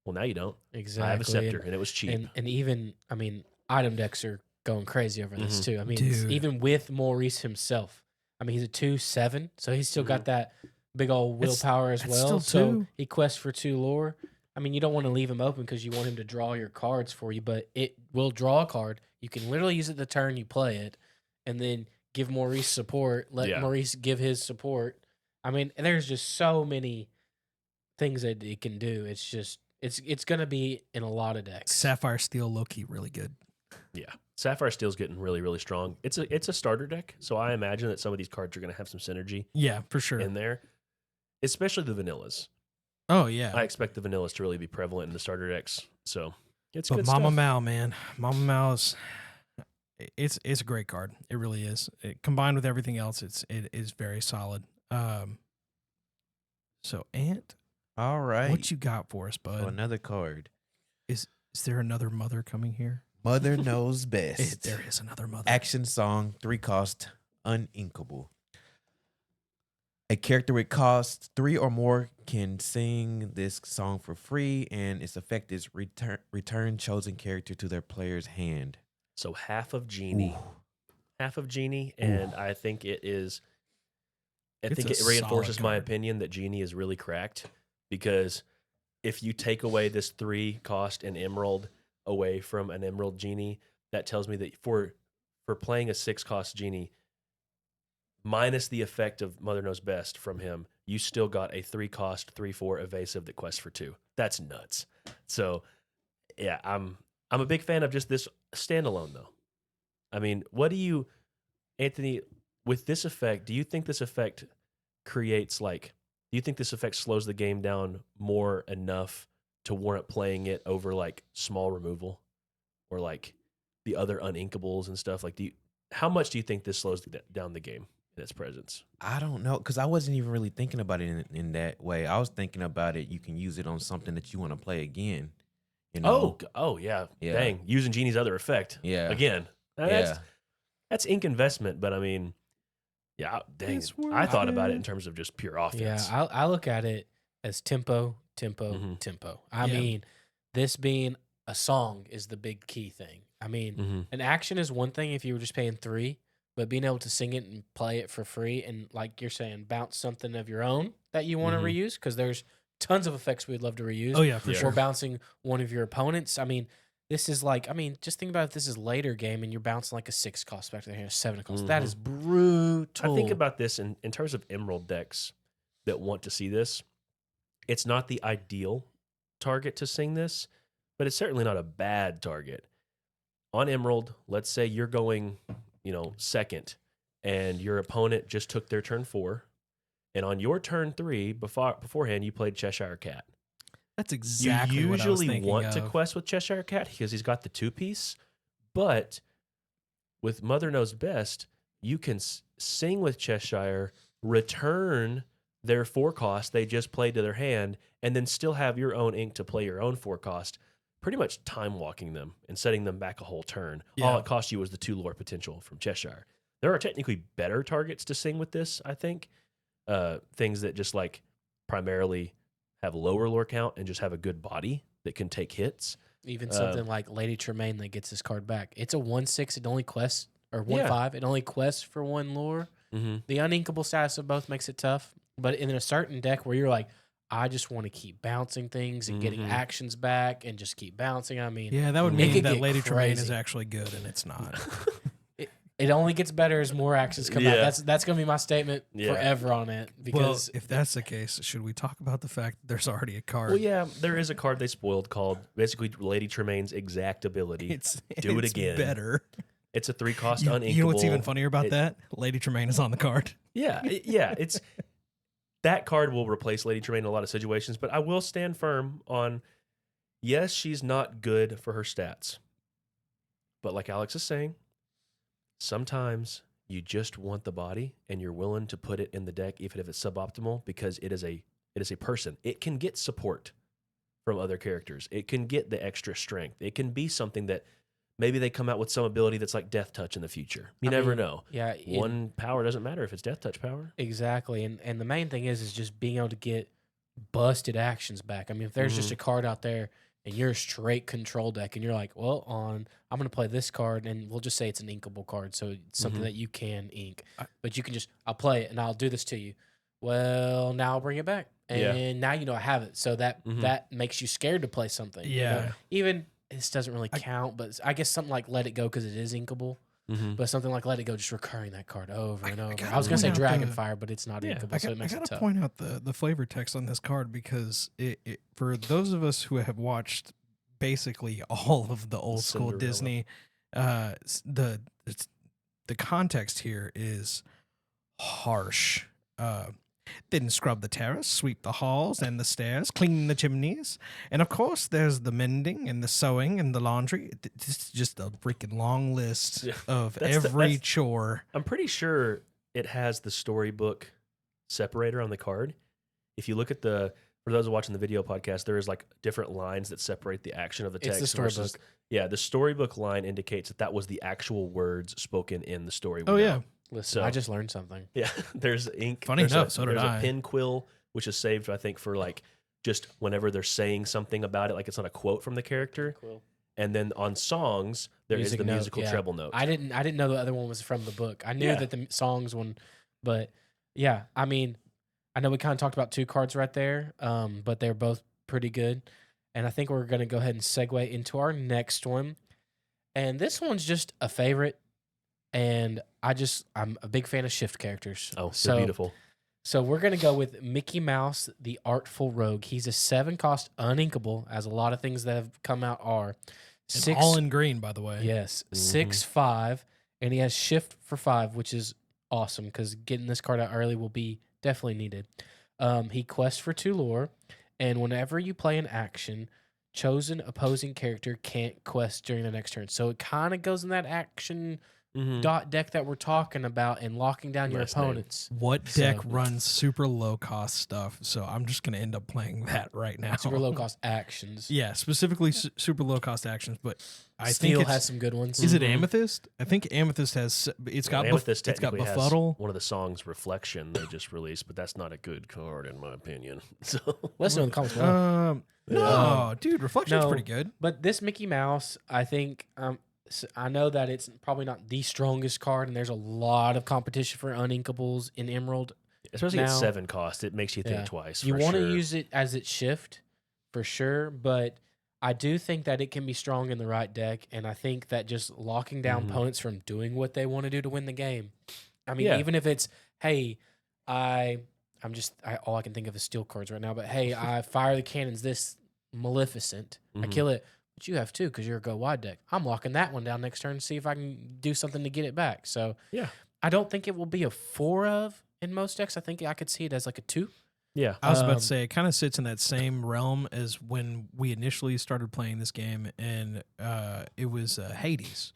Well, now you don't. Exactly. I have a Scepter and it was cheap. And even, I mean, item decks are going crazy over this too. I mean, Dude. even with Maurice himself, I mean, he's a 2/7, so he's still got that big old willpower as that's well. still So two. he quests for 2 lore. I mean, you don't want to leave him open because you want him to draw your cards for you, but it will draw a card. You can literally use it the turn you play it, and then give Maurice support. Let Maurice give his support. I mean, there's just so many things that it can do. It's just it's gonna be in a lot of decks. Sapphire Steel, low-key, really good. Yeah. Sapphire Steel's getting really, really strong. It's a starter deck, so I imagine that some of these cards are going to have some synergy Yeah, for sure. in there, especially the vanillas. Oh, yeah. I expect the vanillas to really be prevalent in the starter decks. So it's But good Mama stuff. Mal, man. Mama Mal's it's a great card. It really is. Combined with everything else, it is very solid. So Ant, All right. what you got for us, bud? So another card. Is there another mother coming here? Mother Knows Best. There is another mother. Action song, 3 cost, uninkable. A character with cost 3 or more can sing this song for free, and its effect is return chosen character to their player's hand. So half of Genie. Ooh. Half of Genie, and I think it is. I It's think a it reinforces solid my card. opinion that Genie is really cracked because if you take away this 3 cost and Emerald away from an Emerald Genie, that tells me that for playing a 6 cost Genie, minus the effect of Mother Knows Best from him, you still got a 3 cost 3/4 evasive that quests for 2. That's nuts. So yeah, I'm a big fan of just this standalone though. I mean, what do you, Anthony, with this effect, do you think this effect creates do you think this effect slows the game down more enough to warrant playing it over like small removal or like the other uninkables and stuff? Like, how much do you think this slows down the game in its presence? I don't know, because I wasn't even really thinking about it in that way. I was thinking about it, you can use it on something that you want to play again. You know? Oh yeah. Yeah. Dang, using Genie's other effect. Yeah. Again. Yeah. That's ink investment, but I mean, yeah, dang. It's worth I thought about it it. in terms of just pure offense. Yeah, I look at it as tempo. Mhm. I Yeah. mean, this being a song is the big key thing. I mean, Mhm. an action is one thing if you were just paying 3, but being able to sing it and play it for free and, like you're saying, bounce something of your own that you want to Mhm. reuse, because there's tons of effects we'd love to reuse. Oh, yeah, for Yeah. Or sure. bouncing one of your opponents. I mean, this is like, just think about if this is later game and you're bouncing like a 6 cost back to the hand, a 7 cost. That Mhm. is brutal. I think about this in terms of Emerald decks that want to see this. It's not the ideal target to sing this, but it's certainly not a bad target. On Emerald, let's say you're going, second, and your opponent just took their turn 4, and on your turn 3, beforehand, you played Cheshire Cat. That's exactly you what I was usually thinking want to of. quest with Cheshire Cat because he's got the 2-piece, but with Mother Knows Best, you can sing with Cheshire, return their 4 cost they just played to their hand, and then still have your own ink to play your own 4 cost, pretty much time walking them and setting them back a whole turn. Yeah. All it cost you was the 2 lore potential from Cheshire. There are technically better targets to sing with this, I think. Things that just like primarily have lower lore count and just have a good body that can take hits. Even something like Lady Tremaine that gets this card back. It's a 1/6. It only quests, or 1/5. It only quests for 1 lore. Mm-hmm. The uninkable status of both makes it tough. But in a certain deck where you're like, I just want to keep bouncing things and getting Mhm. actions back and just keep bouncing. I mean, Yeah, that would It mean could that get Lady Tremaine is crazy. actually good, and it's not. it only gets better as more actions come Yeah. out. That's going to be my statement Yeah. forever on it. Well, Because if that's the case, should we talk about the fact that there's already a card? Well, yeah, there is a card they spoiled called basically Lady Tremaine's exact ability. Do it it's again. better. It's a 3 cost You uninkable. know what's even funnier about It- that? Lady Tremaine is on the card. Yeah, it's that card will replace Lady Tremaine in a lot of situations, but I will stand firm on Yes, she's not good for her stats. But like Alex is saying, sometimes you just want the body and you're willing to put it in the deck even if it's suboptimal because it is a person. It can get support from other characters. It can get the extra strength. It can be something that maybe they come out with some ability that's like Death Touch in the future. You never know. Yeah. One power doesn't matter if it's Death Touch power. Exactly. And the main thing is just being able to get busted actions back. I mean, if there's just a card out there and you're a straight control deck and you're like, well, I'm going to play this card and we'll just say it's an inkable card. So it's something that you can ink. But you can just, I'll play it and I'll do this to you. Well, now I'll bring it back. And now you know I have it. So that makes you scared to play something. Yeah. You know? Even this doesn't really count, but I guess something like Let It Go because it is inkable. But something like Let It Go, just recurring that card over and over. I was going to say Dragonfire, but it's not inkable, so it makes it tough. I got to point out the flavor text on this card because it for those of us who have watched basically all of the old school Disney, the context here is harsh. Didn't scrub the terrace, sweep the halls and the stairs, clean the chimneys. And of course, there's the mending and the sewing and the laundry. It's just a freaking long list of every chore. I'm pretty sure it has the storybook separator on the card. If you look at for those watching the video podcast, there is like different lines that separate the action of the text. It's the storybook. The storybook line indicates that was the actual words spoken in the story. Listen, I just learned something. Yeah, there's ink. Funny enough, so did I. There's a pen quill, which is saved, I think, for like just whenever they're saying something about it, like it's not a quote from the character. And then on songs, there is the musical treble note. I didn't know the other one was from the book. I knew that the songs one, but yeah, I mean, I know we kind of talked about two cards right there, but they're both pretty good. And I think we're going to go ahead and segue into our next one. And this one's just a favorite. And I'm a big fan of shift characters. Oh, so beautiful. So we're going to go with Mickey Mouse, the Artful Rogue. He's a 7-cost uninkable, as a lot of things that have come out are. All in green, by the way. Yes, 6/5, and he has shift for 5, which is awesome because getting this card out early will be definitely needed. He quests for 2 lore, and whenever you play an action, chosen opposing character can't quest during the next turn. So it kind of goes in that action dot deck that we're talking about and locking down your opponents. What deck runs super low cost stuff? So I'm just going to end up playing that right now. Super low cost actions. Yeah, specifically super low cost actions, but I Steel think has some good ones. Is it Amethyst? I think Amethyst has. It's got Amethyst. It's got Has Befuddle. one of the songs, Reflection, they just released, but that's not a good card in my opinion. So let us know in the comments below. No, dude, Reflection's pretty good. But this Mickey Mouse, I think. I know that it's probably not the strongest card, and there's a lot of competition for uninkables in Emerald. Especially at 7 cost, it makes you think twice. You want to use it as its shift, for sure, but I do think that it can be strong in the right deck, and I think that just locking down opponents from doing what they want to do to win the game. I mean, even if it's, hey, all I can think of is steel cards right now, but hey, I fire the cannons this Maleficent, I kill it. But you have 2 because you're a go wide deck. I'm locking that one down next turn to see if I can do something to get it back. So I don't think it will be a 4 of in most decks. I think I could see it as like a 2. Yeah. I was about to say it kind of sits in that same realm as when we initially started playing this game, and it was Hades.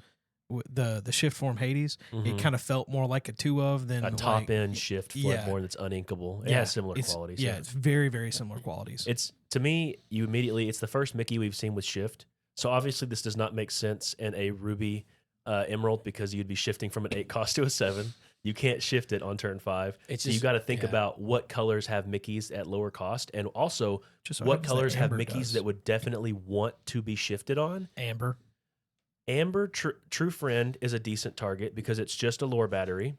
The shift form Hades, it kind of felt more like a 2 of than a top end shift floodborn that's uninkable. It has similar qualities. Yeah, it's very, very similar qualities. It's, to me, it's the first Mickey we've seen with shift. So obviously this does not make sense in a Ruby Emerald because you'd be shifting from an 8 cost to a 7. You can't shift it on turn 5. So you got to think about what colors have Mickeys at lower cost, and also what colors have Mickeys that would definitely want to be shifted on. Amber, True Friend is a decent target because it's just a lore battery.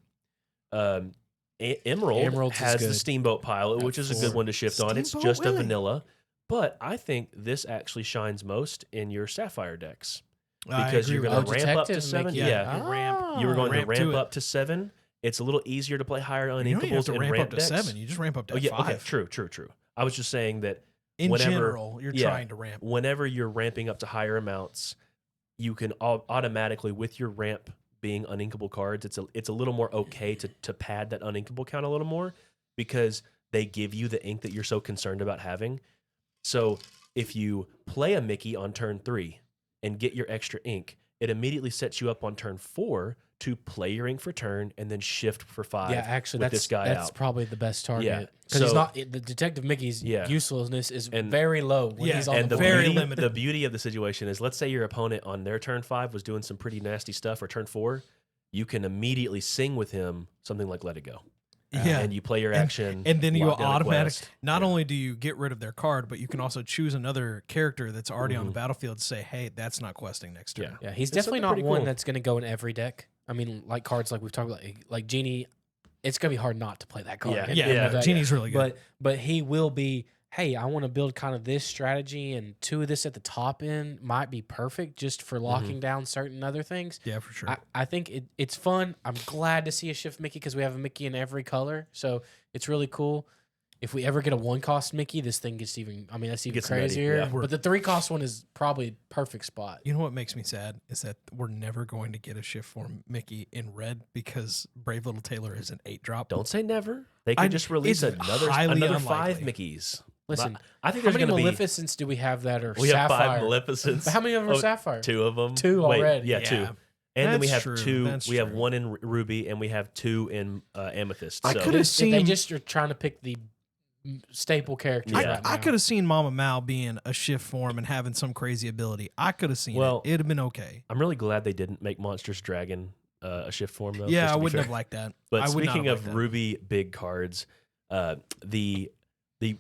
Emerald has the Steamboat Pilot, which is a good one to shift on. It's just a vanilla. But I think this actually shines most in your Sapphire decks because you're going to ramp up to 7. You were going to ramp up to 7. It's a little easier to play higher uninkables. You don't have to ramp up to decks. 7. You just ramp up to 5. Okay, true. I was just saying that in general, you're trying to ramp. Whenever you're ramping up to higher amounts, you can automatically, with your ramp being uninkable cards, it's a little more okay to pad that uninkable count a little more because they give you the ink that you're so concerned about having. So if you play a Mickey on turn 3 and get your extra ink, it immediately sets you up on turn 4 to play your ink for turn and then shift for 5. Yeah, actually, with that's this guy that's out. probably the best target because So- he's not the Detective Mickey's usefulness is very low when he's on And the the board. very beauty, limited. the beauty of the situation is, let's say your opponent on their turn 5 was doing some pretty nasty stuff, or turn 4, you can immediately sing with him something like "Let It Go," Yeah. and you play your action, And then you lock down a automatic. quest. Not only do you get rid of their card, but you can also choose another character that's already on the Mhm. battlefield to say, "Hey, that's not questing next turn." Yeah. Yeah, he's It's definitely something not pretty one cool. that's going to go in every deck. I mean, like cards like we've talked about, like Genie, it's going to be hard not to play that card. Yeah. in Yeah, the deck. Genie's really good. But he will be. Hey, I want to build kind of this strategy, and 2 of this at the top end might be perfect just for locking down certain other things. Yeah, for sure. I think it's fun. I'm glad to see a shift Mickey because we have a Mickey in every color, so it's really cool. If we ever get a 1-cost Mickey, this thing gets even. I mean, that's even Gets nutty, crazier. yeah. But the 3-cost one is probably perfect spot. You know what makes me sad is that we're never going to get a shift form Mickey in red because Brave Little Tailor is an 8-drop. Don't say never. They could just release it's another highly 5 unlikely. Mickeys. Listen, I think how there's many going to be. Maleficents do we have that are We have Sapphire? 5 Maleficents. But how many of them are Sapphire? 2 of them. 2 Wait, already. Yeah, 2. And then we That's have true. 2. That's We have true. 1 in Ruby, and we have 2 in Amethyst. I So could've They seen- just are trying to pick the staple characters. Yeah. right I now. could have seen Mama Mal being a shift form and having some crazy ability. I could have seen Well, it. It'd have been okay. I'm really glad they didn't make Monsters Dragon a shift form though. Yeah, just I to be wouldn't fair. have liked that. But I would not speaking have of liked that. Ruby big cards, the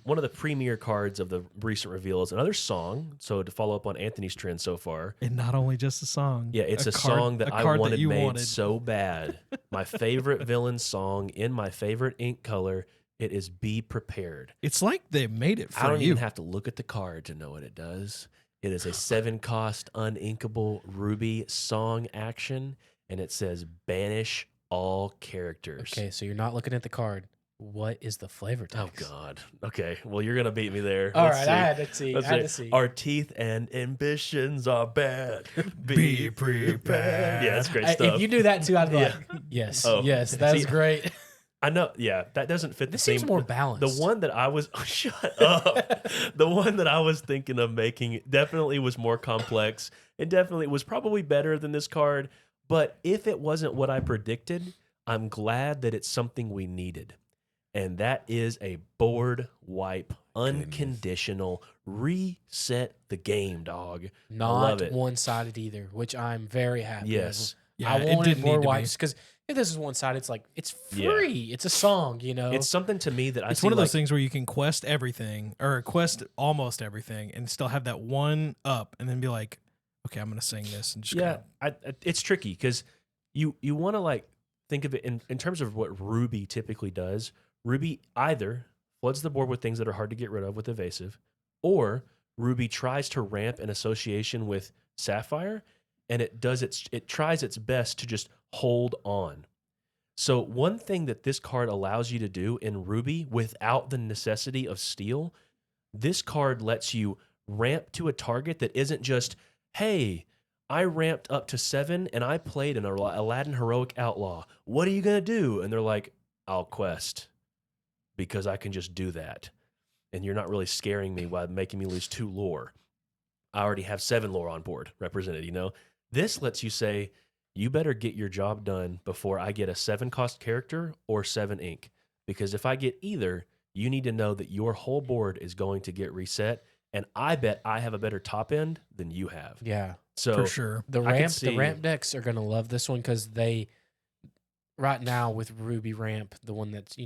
one of the premier cards of the recent reveal is another song. So to follow up on Anthony's trend so far, And not only just a song. yeah, it's a card- song that a I card wanted you made wanted. so bad. My favorite villain song in my favorite ink color. It is Be Prepared. It's like they made it for I don't you. even have to look at the card to know what it does. It is a 7-cost uninkable Ruby song action, and it says banish all characters. Okay, so you're not looking at the card. What is the flavor Oh text? God. Okay. Well, you're gonna beat me there. All Let's right, see. I had to see. Let's I had to see. see. Our teeth and ambitions are bad. Be prepared. Yeah, that's great Hey, stuff. If you do that too, I'd be Yeah. like, yes, Oh. yes, that's See, great. I know. Yeah, that doesn't fit This the same. seems more The balanced. one that I was shut up. The one that I was thinking of making definitely was more complex. It definitely was probably better than this card. But if it wasn't what I predicted, I'm glad that it's something we needed. And that is a board wipe, unconditional reset the game, dog. love Not it. one-sided either, which I'm very happy. Yes. Yeah, I it wanted did more need to be. wipes because if this is one-sided, it's like it's Yeah. free. It's a song, you know. It's something to me that I It's see one of those like- things where you can quest everything or quest almost everything and still have that one up and then be like, okay, I'm going to sing this. And just Yeah, kinda- it's tricky because you want to like think of it in terms of what Ruby typically does. Ruby either floods the board with things that are hard to get rid of with evasive, or Ruby tries to ramp in association with Sapphire, and it tries its best to just hold on. So one thing that this card allows you to do in Ruby without the necessity of steal, this card lets you ramp to a target that isn't just, hey, I ramped up to 7 and I played an Aladdin Heroic Outlaw. What are you going to do? And they're like, I'll quest because I can just do that. And you're not really scaring me by making me lose 2 lore. I already have 7 lore on board represented, you know? This lets you say, you better get your job done before I get a 7-cost character or 7 ink. Because if I get either, you need to know that your whole board is going to get reset. And I bet I have a better top end than you have. yeah. So for sure. The I could ramp, see- the ramp decks are gonna love this one because they, right now with Ruby ramp, the one that's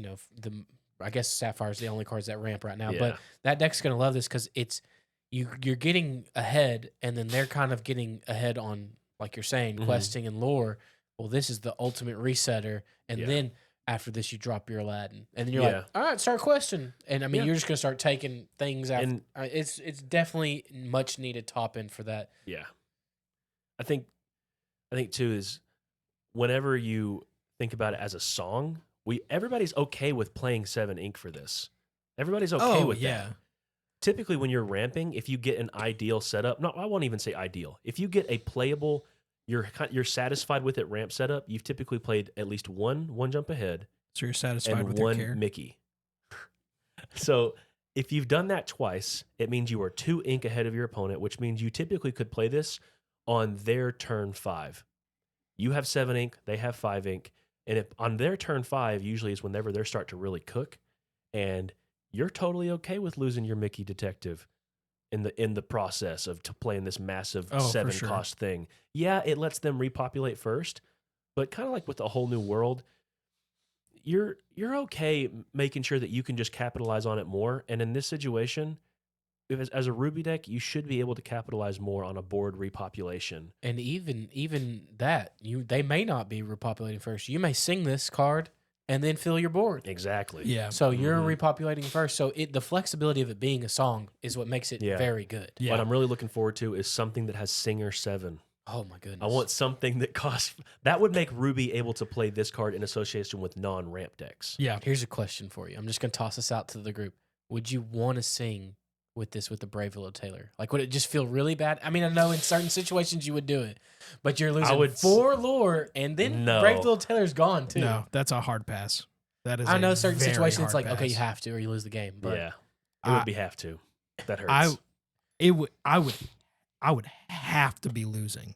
I guess Sapphire's the only cards that ramp right now, Yeah. but that deck's gonna love this because it's you're getting ahead, and then they're kind of getting ahead on, like you're saying, Mhm. questing and lore. Well, this is the ultimate resetter, and Yeah. then after this, you drop your Aladdin, and then you're Yeah. like, all right, start questing, and I mean, Yeah. you're just gonna start taking things out. And- It's definitely much needed top end for that. Yeah. I think too is whenever you think about it as a song, everybody's okay with playing 7 ink for this. Everybody's okay with that. Typically when you're ramping, if you get an ideal setup, no, I won't even say ideal. If you get a playable, you're satisfied with it ramp setup, you've typically played at least one jump ahead So you're satisfied and with your one care. Mickey. So if you've done that twice, it means you are 2 ink ahead of your opponent, which means you typically could play this on their turn 5. You have 7 ink, they have 5 ink, and if on their turn 5 usually is whenever they start to really cook, and you're totally okay with losing your Mickey detective in the process of playing this massive Oh, for 7 sure. cost thing. Yeah, it lets them repopulate first, but kind of like with a whole new world, you're okay making sure that you can just capitalize on it more. And in this situation, as a Ruby deck, you should be able to capitalize more on a board repopulation. And even that, they may not be repopulating first. You may sing this card and then fill your board. Exactly. Yeah. So you're repopulating first. So the flexibility of it being a song is what makes it Yeah. very good. Yeah. What I'm really looking forward to is something that has Singer 7. Oh my goodness. I want something that costs... That would make Ruby able to play this card in association with non-ramp decks. Yeah. Here's a question for you. I'm just going to toss this out to the group. Would you want to sing with this with the Brave Little Tailor? Like, would it just feel really bad? I mean, I know in certain situations you would do it, but you're losing 4 lore, and then No. Brave Little Tailor's gone too. No, that's a hard pass. That is. I a know certain very situations it's hard like, okay, you pass. have to or you lose the game. But Yeah. It I- would be have to. That hurts. I would have to be losing.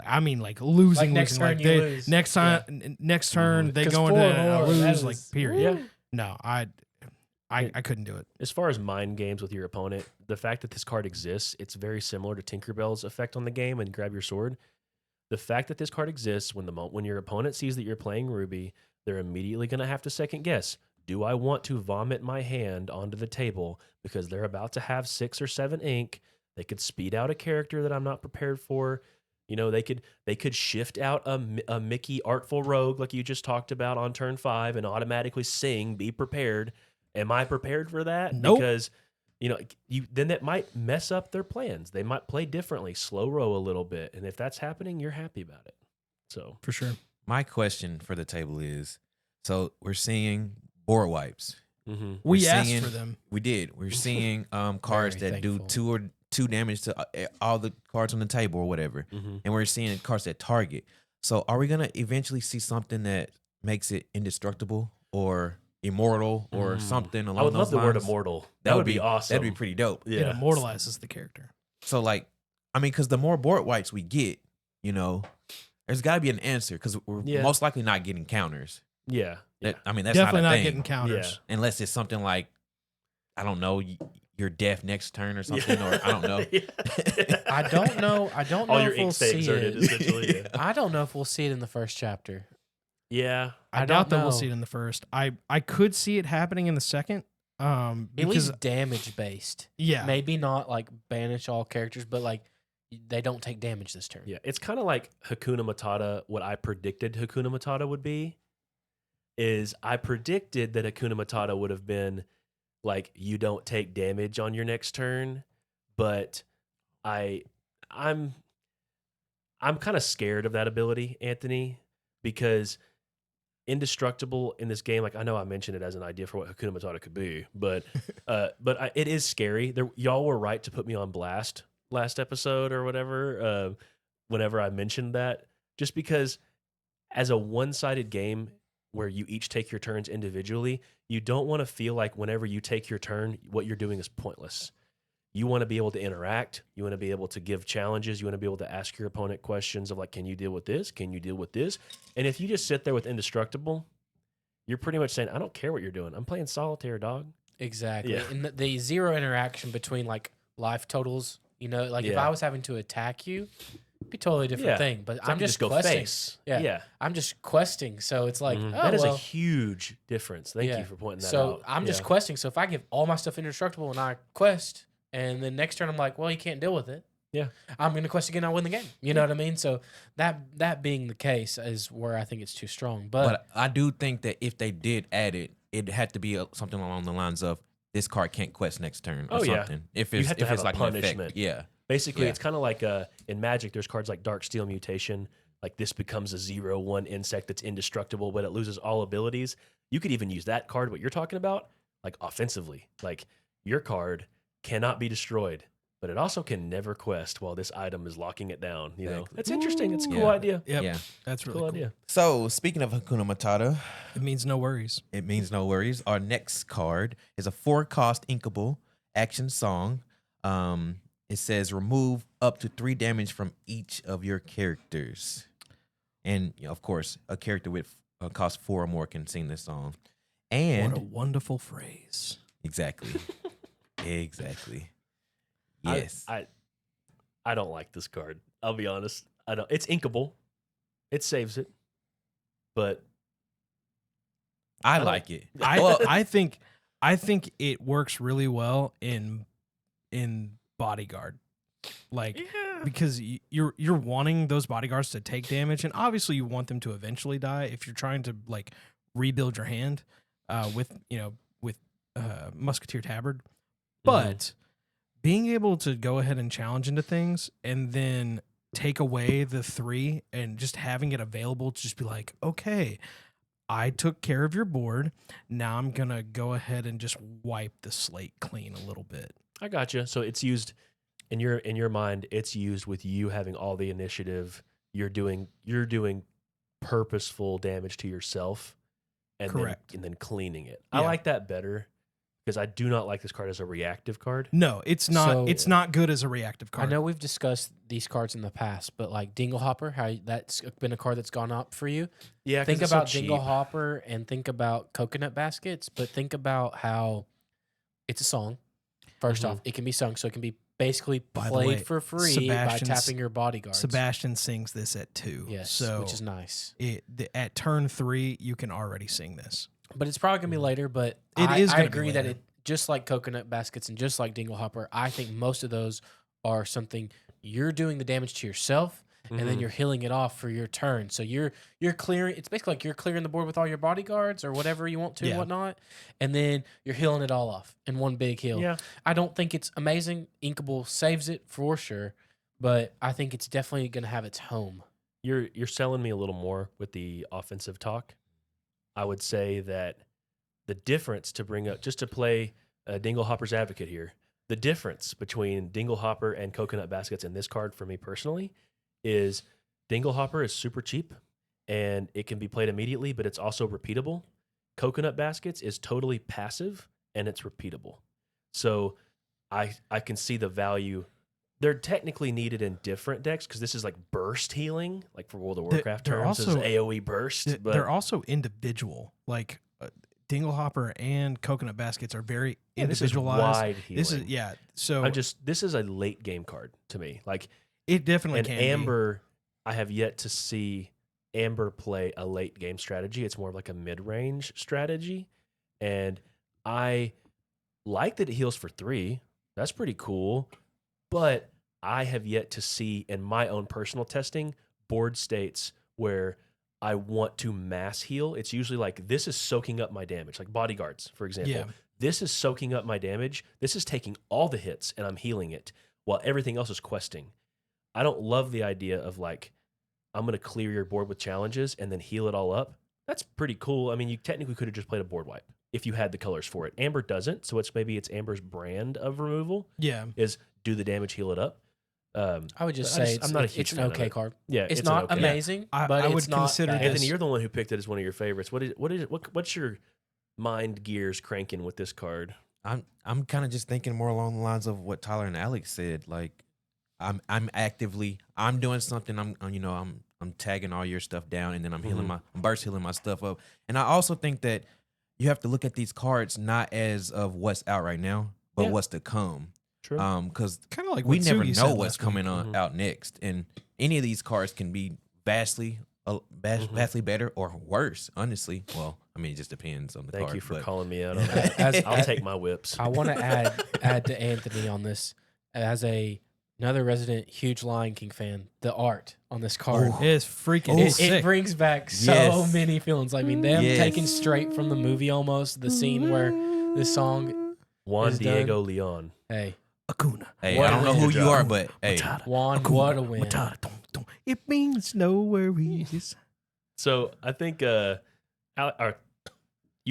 I mean, like losing. Like next losing. turn Like you they, lose. next time, next turn they 'Cause go 4 into lore, lose. that Like is- period. Yeah. No, I couldn't do it. As far as mind games with your opponent, the fact that this card exists, it's very similar to Tinkerbell's effect on the game and Grab Your Sword. The fact that this card exists, when your opponent sees that you're playing Ruby, they're immediately going to have to second guess. Do I want to vomit my hand onto the table because they're about to have 6 or 7 ink? They could speed out a character that I'm not prepared for. You know, they could shift out a Mickey Artful Rogue like you just talked about on turn 5 and automatically sing, be prepared. Am I prepared for that? Nope. Because, you know, then that might mess up their plans. They might play differently, slow row a little bit. And if that's happening, you're happy about it. So, For sure. My question for the table is, so we're seeing board wipes. mhm. We We're asked seeing- for them. We did. We're seeing cards Very that do thankful. 2 damage to all the cards on the table or whatever. Mhm. And we're seeing cards that target. So are we going to eventually see something that makes it indestructible or immortal or something along I would love those the word lines? immortal. That would be awesome. That'd be pretty dope. It Yeah. immortalizes the character. So like, I mean, because the more board wipes we get, you know, there's got to be an answer because we're Yeah. most likely not getting counters. Yeah. I mean, that's Definitely not not a thing. getting counters. Unless it's something like, I don't know, you're deaf next turn or something, or I don't know. I don't know. I don't know All your if we'll ink stay see exerted, it. essentially. Yeah. I don't know if we'll see it in the first chapter. Yeah. I I doubt don't that we'll know. see it in the first. I could see it happening in the second. At Because least damage based. yeah, Maybe not like banish all characters, but like they don't take damage this turn. Yeah. It's kind of like Hakuna Matata. What I predicted Hakuna Matata would be is I predicted that Hakuna Matata would have been like, you don't take damage on your next turn, but I'm kind of scared of that ability, Anthony, because indestructible in this game, like I know I mentioned it as an idea for what Hakuna Matata could be, but it is scary. Y'all were right to put me on blast last episode or whatever, whenever I mentioned that, just because as a one-sided game where you each take your turns individually, you don't want to feel like whenever you take your turn, what you're doing is pointless. You want to be able to interact. You want to be able to give challenges. You want to be able to ask your opponent questions of like, can you deal with this? Can you deal with this? And if you just sit there with indestructible, you're pretty much saying, I don't care what you're doing. I'm playing solitaire, dog. Exactly. Yeah. And the zero interaction between like life totals, you know, like if Yeah. I was having to attack you, it'd be a totally different Yeah. thing. But So I I'm can just go questing. face. Yeah. Yeah. I'm just questing. So it's like, Mhm. oh, That is well, a huge difference. Thank yeah. you for pointing that So out. I'm just Yeah. questing. So if I give all my stuff indestructible and I quest, and then next turn I'm like, well, you can't deal with it. Yeah. I'm gonna quest again. I win the game. You know what I mean? So that being the case is where I think it's too strong. But I do think that if they did add it, it had to be something along the lines of this card can't quest next turn or Oh, yeah. something. If You it's have to if have it's a like an punishment. effect, yeah. Basically, Yeah. it's kind of like in Magic, there's cards like Dark Steel Mutation. Like this becomes a 0/1 insect that's indestructible, but it loses all abilities. You could even use that card, what you're talking about, like offensively. Like your card cannot be destroyed. but it also can never quest while this item is locking it down. You know, Exactly. that's interesting. It's a cool Yeah. idea. Yep. Yeah. That's really Cool cool. idea. So speaking of Hakuna Matata, It means no worries. it means no worries. Our next card is a 4-cost inkable action song. It says remove up to 3 damage from each of your characters. And of course, a character with cost 4 or more can sing this song. And What a wonderful phrase. exactly. Exactly. Yes. I don't like this card. I'll be honest. I don't. It's inkable. It saves it, but I like it. I think it works really well in bodyguard, like because you're wanting those bodyguards to take damage, and obviously you want them to eventually die if you're trying to like rebuild your hand with Musketeer Tabard, but being able to go ahead and challenge into things and then take away the 3 and just having it available to just be like, okay, I took care of your board. Now I'm going to go ahead and just wipe the slate clean a little bit. I gotcha. So it's used in your mind. It's used with you having all the initiative. You're doing purposeful damage to yourself, and Correct. then cleaning it. I Yeah. like that better because I do not like this card as a reactive card. No, it's not. So- it's not good as a reactive I card. know we've discussed these cards in the past, but like Dinglehopper, how that's been a card that's gone up for you. Yeah, Think about Dinglehopper and think about Coconut Baskets, but think about how it's a song. First off, it can be sung, so it can be basically By the played way, for free by Sebastian's- tapping your bodyguards. Sebastian sings this at 2. Yes, so which is nice. at turn 3, you can already sing this. But it's probably gonna be later. But It I is gonna be agree that later. it just like Coconut Baskets and just like Dinglehopper, I think most of those are something you're doing the damage to yourself, and then you're healing it off for your turn. So you're clearing. It's basically like you're clearing the board with all your bodyguards or whatever you want to, Yeah. and whatnot, and then you're healing it all off in one big heal. Yeah. I don't think it's amazing. Inkable saves it for sure, but I think it's definitely gonna have its home. You're selling me a little more with the offensive talk. I would say that the difference to bring up, just to play Dinglehopper's advocate here, the difference between Dinglehopper and Coconut Baskets in this card for me personally is Dinglehopper is super cheap and it can be played immediately, but it's also repeatable. Coconut Baskets is totally passive and it's repeatable. So I can see the value. They're technically needed in different decks because this is like burst healing, like for World of Warcraft they're terms, also- is AoE burst. But They're also individual. Like Dinglehopper and Coconut Baskets are very individualized. wide healing. This is So this is a late game card to me. Like it definitely and can Amber, I have yet to see Amber play a late game strategy. It's more of like a mid range strategy, and I like that it heals for 3. That's pretty cool, but I have yet to see in my own personal testing board states where I want to mass heal. It's usually like this is soaking up my damage, like bodyguards, for example. Yeah. This is soaking up my damage. This is taking all the hits and I'm healing it while everything else is questing. I don't love the idea of like, I'm going to clear your board with challenges and then heal it all up. That's pretty cool. I mean, you technically could have just played a board wipe if you had the colors for it. Amber doesn't, so it's Amber's brand of removal Yeah. is do the damage, heal it up. I would just But say I'm not a it's huge an fan of okay it. card. Yeah, It's an not okay. amazing, I but would it's not consider bad. this- Anthony, you're the one who picked it as one of your favorites. What's your mind gears cranking with this card? I'm kind of just thinking more along the lines of what Tyler and Alex said. Like, I'm doing something. I'm tagging all your stuff down, and then I'm I'm burst healing my stuff up. And I also think that you have to look at these cards not as of what's out right now, but Yeah. what's to come. True. Because Kind of like we what never Sugi know said what's last coming week. on out next, and any of these cards can be vastly better or worse. Honestly, well, I mean, it just depends on the Thank card. you for but- calling me out on that. I'll take my whips. I want to add to Anthony on this as another resident huge Lion King fan. The art on this card, It's freaking it sick. brings back so Yes. many feelings. I mean, them Yes. taken straight from the movie almost. The scene where this song, Juan is Diego Leon. hey, Hakuna. Hey, What I don't a know who win. you are, but hey, Matata. Juan, Hakuna what a win. Matata. Dum, dum. It means no worries. So I think you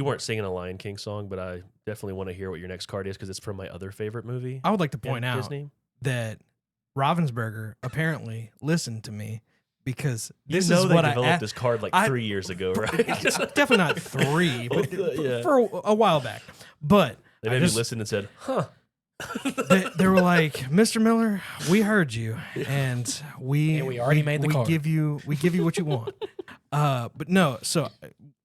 weren't singing a Lion King song, but I definitely want to hear what your next card is because it's from my other favorite movie. I would like to in point out Disney. that Ravensburger apparently listened to me because You this know is they what developed this card like I- 3 years ago, right? definitely not 3, but Yeah. for a while back. But They I maybe just- listened and said, "Huh." they were like, Mr. Miller, we heard you, and we And we already made the card. give you what you want. But no, so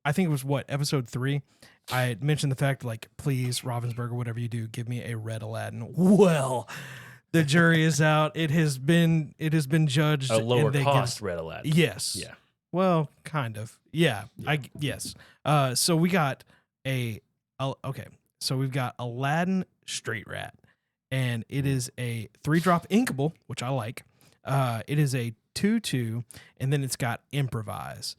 I think it was episode 3. I had mentioned the fact like, please, Ravensburger, whatever you do, give me a red Aladdin. Well, the jury is out. It has been judged. A lower and they cost red Aladdin. Yes. Yeah. Well, kind of. Yeah. Yes. So we got okay. So we've got Aladdin Street Rat, and it is a 3-drop inkable, which I like. It is a 2/2, and then it's got improvise.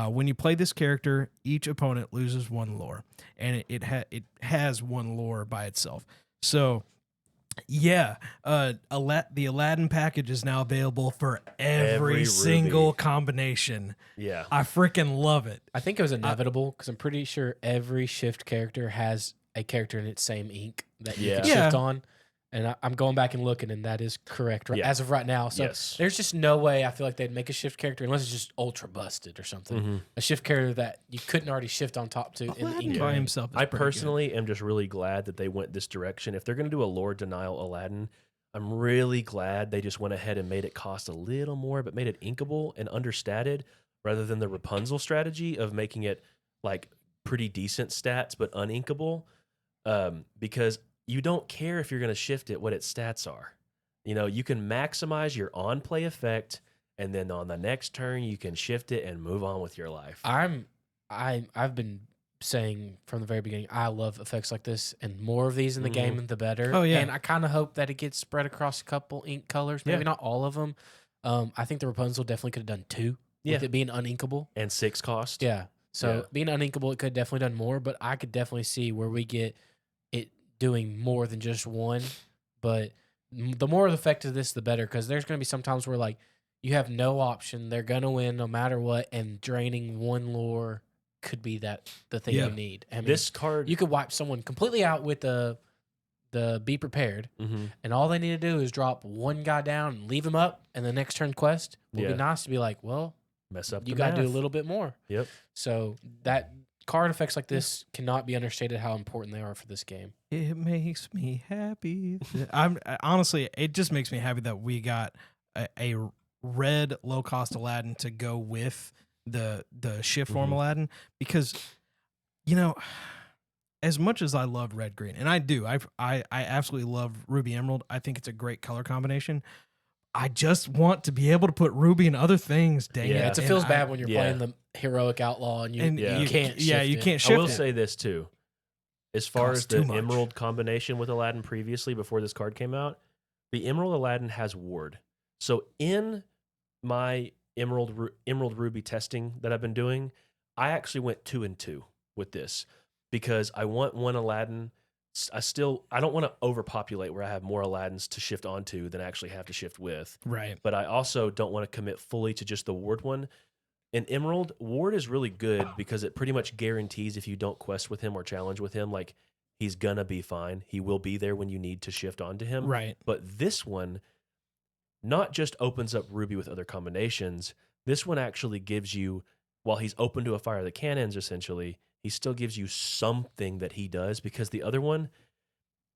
When you play this character, each opponent loses 1 lore, and it has 1 lore by itself. So, yeah, the Aladdin package is now available for every Ruby. single combination. Yeah. I freaking love it. I think it was inevitable because I'm pretty sure every shift character has a character in its same ink that you can Yeah. shift on. And I'm going back and looking, and that is correct Yeah. as of right now. So Yes. there's just no way I feel like they'd make a shift character unless it's just ultra busted or something. Mhm. A shift character that you couldn't already shift on top to in the Aladdin ink. by game. himself. Is I pretty good. personally am just really glad that they went this direction. If they're going to do a lore denial Aladdin, I'm really glad they just went ahead and made it cost a little more, but made it inkable and understated rather than the Rapunzel strategy of making it like pretty decent stats but uninkable. Because you don't care if you're going to shift it what its stats are. You know, you can maximize your on play effect, and then on the next turn you can shift it and move on with your life. I've been saying from the very beginning, I love effects like this, and more of these in the game, the better. Oh, yeah. And I kind of hope that it gets spread across a couple ink colors, maybe Yeah. not all of them. I think the Rapunzel definitely could have done 2 with Yeah. it being uninkable. And 6 cost. Yeah. So Yeah. being uninkable, it could have definitely done more, but I could definitely see where we get it doing more than just 1. But the more effective this, the better, because there's going to be some times where like you have no option, they're going to win no matter what, and draining 1 lore could be the thing Yeah. you need. I mean, This card, you could wipe someone completely out with the be prepared, Mhm. and all they need to do is drop 1 guy down and leave him up, and the next turn quest would Yeah. be nice to be like, well, mess up. you the got to do a math. little bit more. Yep. So that card effects like this cannot be understated how important they are for this game. It makes me happy. Honestly, it just makes me happy that we got a red low cost Aladdin to go with the shift form Mhm. Aladdin, because as much as I love red green, and I do, I absolutely love Ruby Emerald. I think it's a great color combination. I just want to be able to put Ruby in other things. Dang Yeah. it! It And feels I- bad when you're yeah. playing the heroic outlaw and you, and Yeah. you can't. Yeah, shift you it. can't I shift will it. say this too. As far Costs as the too much. Emerald combination with Aladdin previously, before this card came out, the Emerald Aladdin has Ward. So in my Emerald Ruby testing that I've been doing, I actually went 2 and 2 with this because I want 1 Aladdin. I don't want to overpopulate where I have more Aladdins to shift onto than I actually have to shift with. Right. But I also don't want to commit fully to just the Ward one. In Emerald, Ward is really good because it pretty much guarantees if you don't quest with him or challenge with him, like he's gonna be fine. He will be there when you need to shift onto him. Right. But this one not just opens up Ruby with other combinations, this one actually gives you, while he's open to a fire the cannons essentially, he still gives you something that he does, because the other one,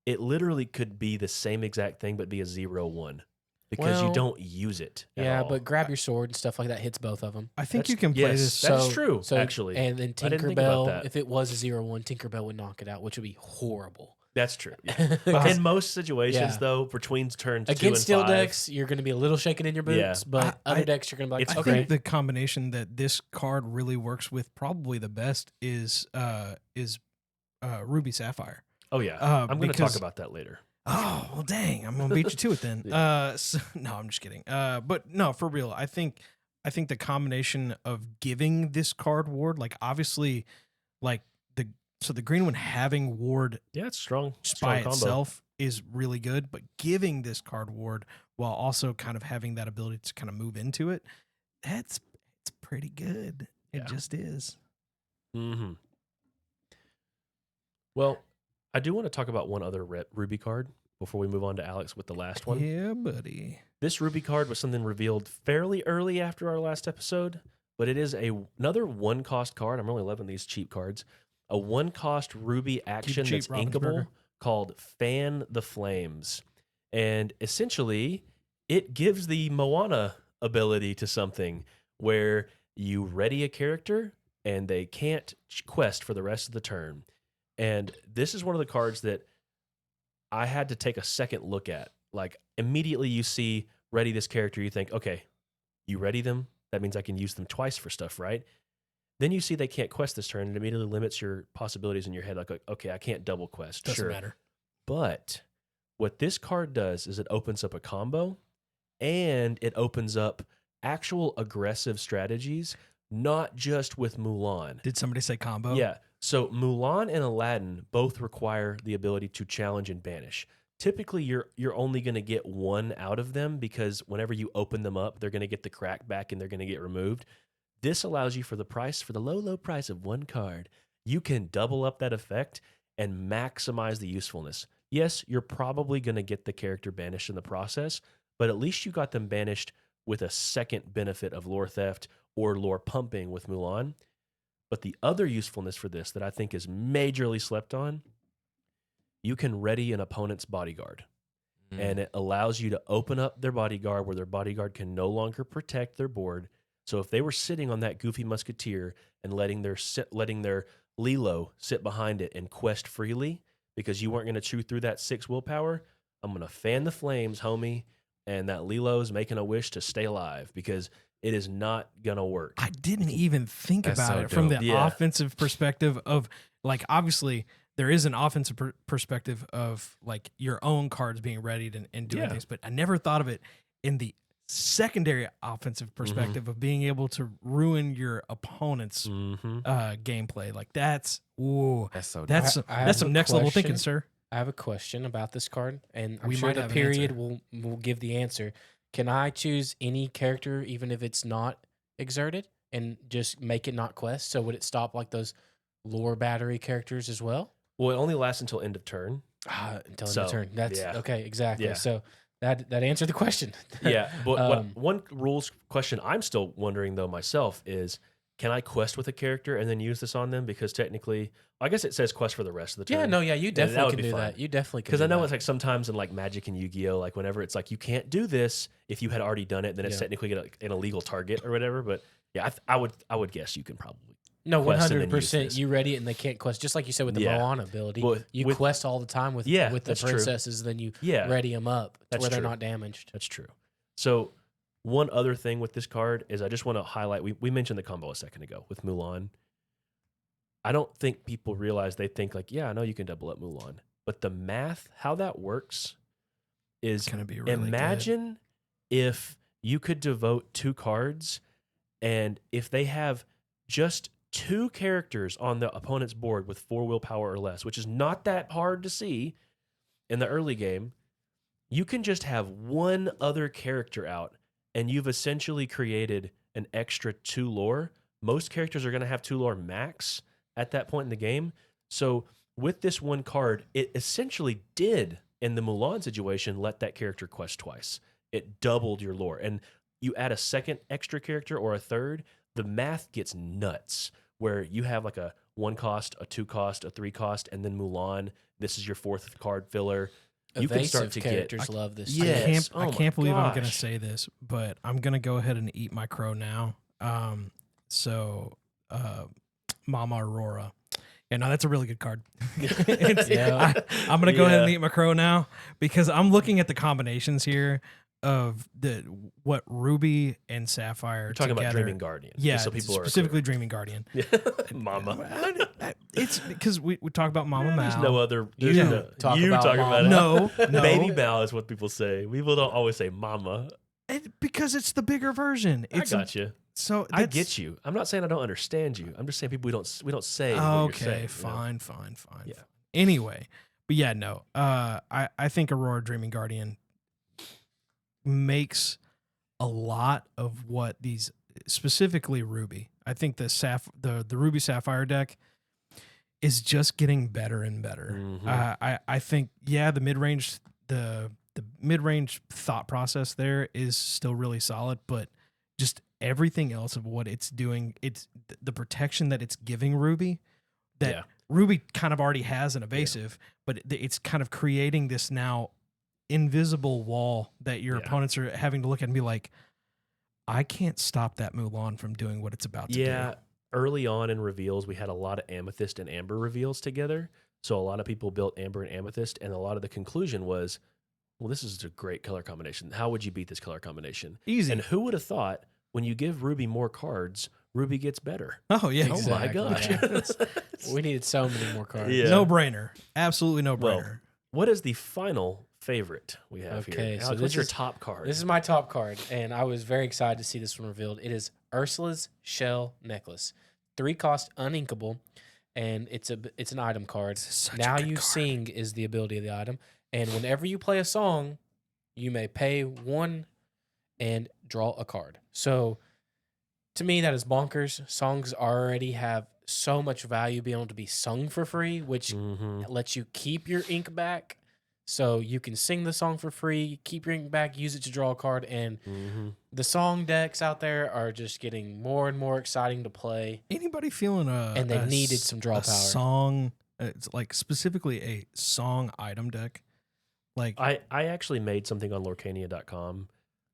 it literally could be the same exact thing but be a 0/1 because you Well, don't use it. at Yeah, all. but grab your sword and stuff like that hits both of them. I think That's- you can play yes, this. that's true, actually. And then I didn't think about Tinkerbell, that. if it was a 0/1, Tinkerbell would knock it out, which would be horrible. That's true. Yeah. In most situations, Yeah. though, between turns 2 and Against steel 5, decks, you're going to be a little shaken in your boots, Yeah. but I- other decks, you're going to be like, It's I okay. think the combination that this card really works with probably the best is Ruby Sapphire. Oh yeah, I'm going to talk because- about that later. Oh well, dang! I'm gonna beat you to it then. Yeah. No, I'm just kidding. But no, for real, I think the combination of giving this card Ward, like obviously, like the green one having Ward Yeah, it's strong. just strong by combo. itself is really good, but giving this card Ward while also kind of having that ability to kind of move into it, it's pretty good. It Yeah. just is. Mm-hmm. Well, I do want to talk about one other Ruby card before we move on to Alex with the last one. Yeah, buddy. This Ruby card was something revealed fairly early after our last episode, but it is another 1-cost card. I'm really loving these cheap cards. A 1-cost Ruby action cheap, that's inkable Ravensburger. called Fan the Flames. And essentially, it gives the Moana ability to something where you ready a character and they can't quest for the rest of the turn. And this is one of the cards that I had to take a second look at. Like, immediately you see ready this character, you think, okay, you ready them? That means I can use them twice for stuff, right? Then you see they can't quest this turn, and it immediately limits your possibilities in your head. Like, okay, I can't double quest. Doesn't sure. matter. But what this card does is it opens up a combo, and it opens up actual aggressive strategies, not just with Mulan. Did somebody say combo? Yeah. So Mulan and Aladdin both require the ability to challenge and banish. Typically, you're only going to get one out of them because whenever you open them up, they're going to get the crack back and they're going to get removed. This allows you for the low price of one card, you can double up that effect and maximize the usefulness. Yes, you're probably going to get the character banished in the process, but at least you got them banished with a second benefit of lore theft or lore pumping with Mulan. But the other usefulness for this that I think is majorly slept on, you can ready an opponent's bodyguard. And it allows you to open up their bodyguard where their bodyguard can no longer protect their board. So if they were sitting on that goofy musketeer and letting their Lilo sit behind it and quest freely because you weren't going to chew through that 6 willpower, I'm going to fan the flames, homie, and that Lilo's making a wish to stay alive because it is not going to work. I didn't even think That's about so it from the dope. Yeah. offensive perspective of, like, obviously there is an offensive perspective of like your own cards being readied and doing Yeah. things, but I never thought of it in the secondary offensive perspective of being able to ruin your opponent's Mm-hmm. gameplay. Like that's ooh, That's so. that's I have that's some a next level thinking, question. sir. I have a question about this card, and I'm We sure might the have an period answer. will give the answer. Can I choose any character, even if it's not exerted, and just make it not quest? So would it stop like those lore battery characters as well? Well, it only lasts until end of turn. Until So, the turn. That's yeah. okay. Exactly. Yeah. So that answered the question. Yeah, but Um, one rules question I'm still wondering though myself is, can I quest with a character and then use this on them? Because technically, I guess it says quest for the rest of the turn. Yeah. No. Yeah. You that definitely would can be do fine. that. You definitely can. Because I do know that. it's like sometimes in like Magic and Yu-Gi-Oh, like whenever it's like you can't do this if you had already done it, then it's Yeah. technically an illegal target or whatever. But yeah, I would guess you can probably. No, quest and then use 100%. this. You ready it and they can't quest, just like you said with the Yeah. Moana ability. Well, you with- quest all the time with Yeah, the that's true. princesses, then you Yeah, ready them up to That's where they're true. not damaged. That's true. So one other thing with this card is I just want to highlight, we mentioned the combo a second ago with Mulan. I don't think people realize, they think like, yeah, I know you can double up Mulan. But the math, how that works is, It's gonna be really imagine if you could devote 2 cards and if they have just 2 characters on the opponent's board with 4 willpower or less, which is not that hard to see in the early game, you can just have one other character out and you've essentially created an extra 2 lore. Most characters are going to have 2 lore max at that point in the game. So with this one card, it essentially did, in the Mulan situation, let that character quest twice. It doubled your lore. And you add a second extra character or a third, the math gets nuts, where you have like a 1 cost, a 2 cost, a 3 cost, and then Mulan. This is your 4th card filler. You can start Evasive to characters get. love this. Yes. too. I Oh can't my believe I'm gonna gosh. say this, but I'm gonna go ahead and eat my crow now. Mama Aurora. Yeah, no, that's a really good card. Yeah. I'm gonna go ahead and Yeah. eat my crow now because I'm looking at the combinations here of what Ruby and Sapphire You're talking together. about Dreaming Guardian. Yeah, just so people specifically Dreaming Guardian. are Mama. It's because we talk about Mama Mal. There's no other. You There's talk you about talking about Mama. it. No, Baby Mal is what people say. People don't always say Mama. because it's the bigger version. It's I got you. So I that's- get you. I'm not saying I don't understand you. I'm just saying people we don't say. what you're Okay, saying, you know? fine. Yeah. Anyway, but yeah, no. I think Aurora Dreaming Guardian makes a lot of what these, specifically Ruby. I think the Ruby Sapphire deck is just getting better and better. Mhm. I think the mid range the mid-range thought process there is still really solid, but just everything else of what it's doing, it's the protection that it's giving Ruby, that Ruby kind of already has an evasive, but it's kind of creating this now invisible wall that your opponents are having to look at and be like, I can't stop that Mulan from doing what it's about to do. Yeah, early on in reveals, we had a lot of Amethyst and Amber reveals together. So a lot of people built Amber and Amethyst, and a lot of the conclusion was, well, this is a great color combination. How would you beat this color combination? Easy. And who would have thought when you give Ruby more cards, Ruby gets better? Oh, yeah. Oh, my gosh. We needed so many more cards. Yeah. No brainer. Absolutely no brainer. Well, what is the final favorite we have Okay, here? so Alex, this what's your is- top card? This is my top card, and I was very excited to see this one revealed. It is Ursula's Shell Necklace. 3-cost, uninkable, and it's an item card. Such a Now good You card. Sing is the ability of the item, and whenever you play a song, you may pay 1 and draw a card. So, to me, that is bonkers. Songs already have so much value being able to be sung for free, which Mhm. lets you keep your ink back. So you can sing the song for free, keep your ink back, use it to draw a card, and Mhm. the song decks out there are just getting more and more exciting to play. Anybody feeling And they needed some draw power. song, it's like specifically a song item deck? Like, I actually made something on Lorcana.com,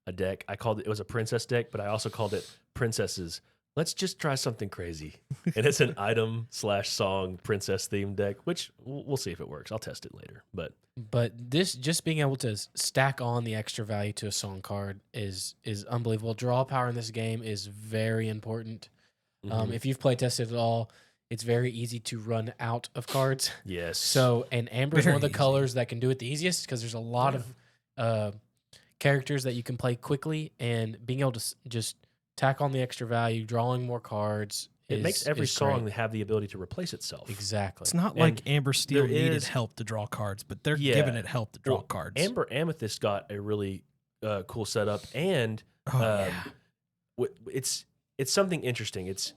a deck. I called it was a princess deck, but I also called it Princesses. Let's just try something crazy. And it's an item/song princess themed deck, which we'll see if it works. I'll test it later. But But this just being able to stack on the extra value to a song card is unbelievable. Draw power in this game is very important. mhm. If you've play tested at all, it's very easy to run out of cards. Yes. So, and Amber is one of the Very easy. colors that can do it the easiest because there's a lot of characters that you can play quickly, and being able to just tack on the extra value, drawing more cards. it makes every is song great. have the ability to replace itself. Exactly. it's not And like Amber Steel there needed is- help to draw cards, but they're Yeah. giving it help to draw Well, cards. Amber Amethyst got a really cool setup, and Oh, yeah. it's something interesting. It's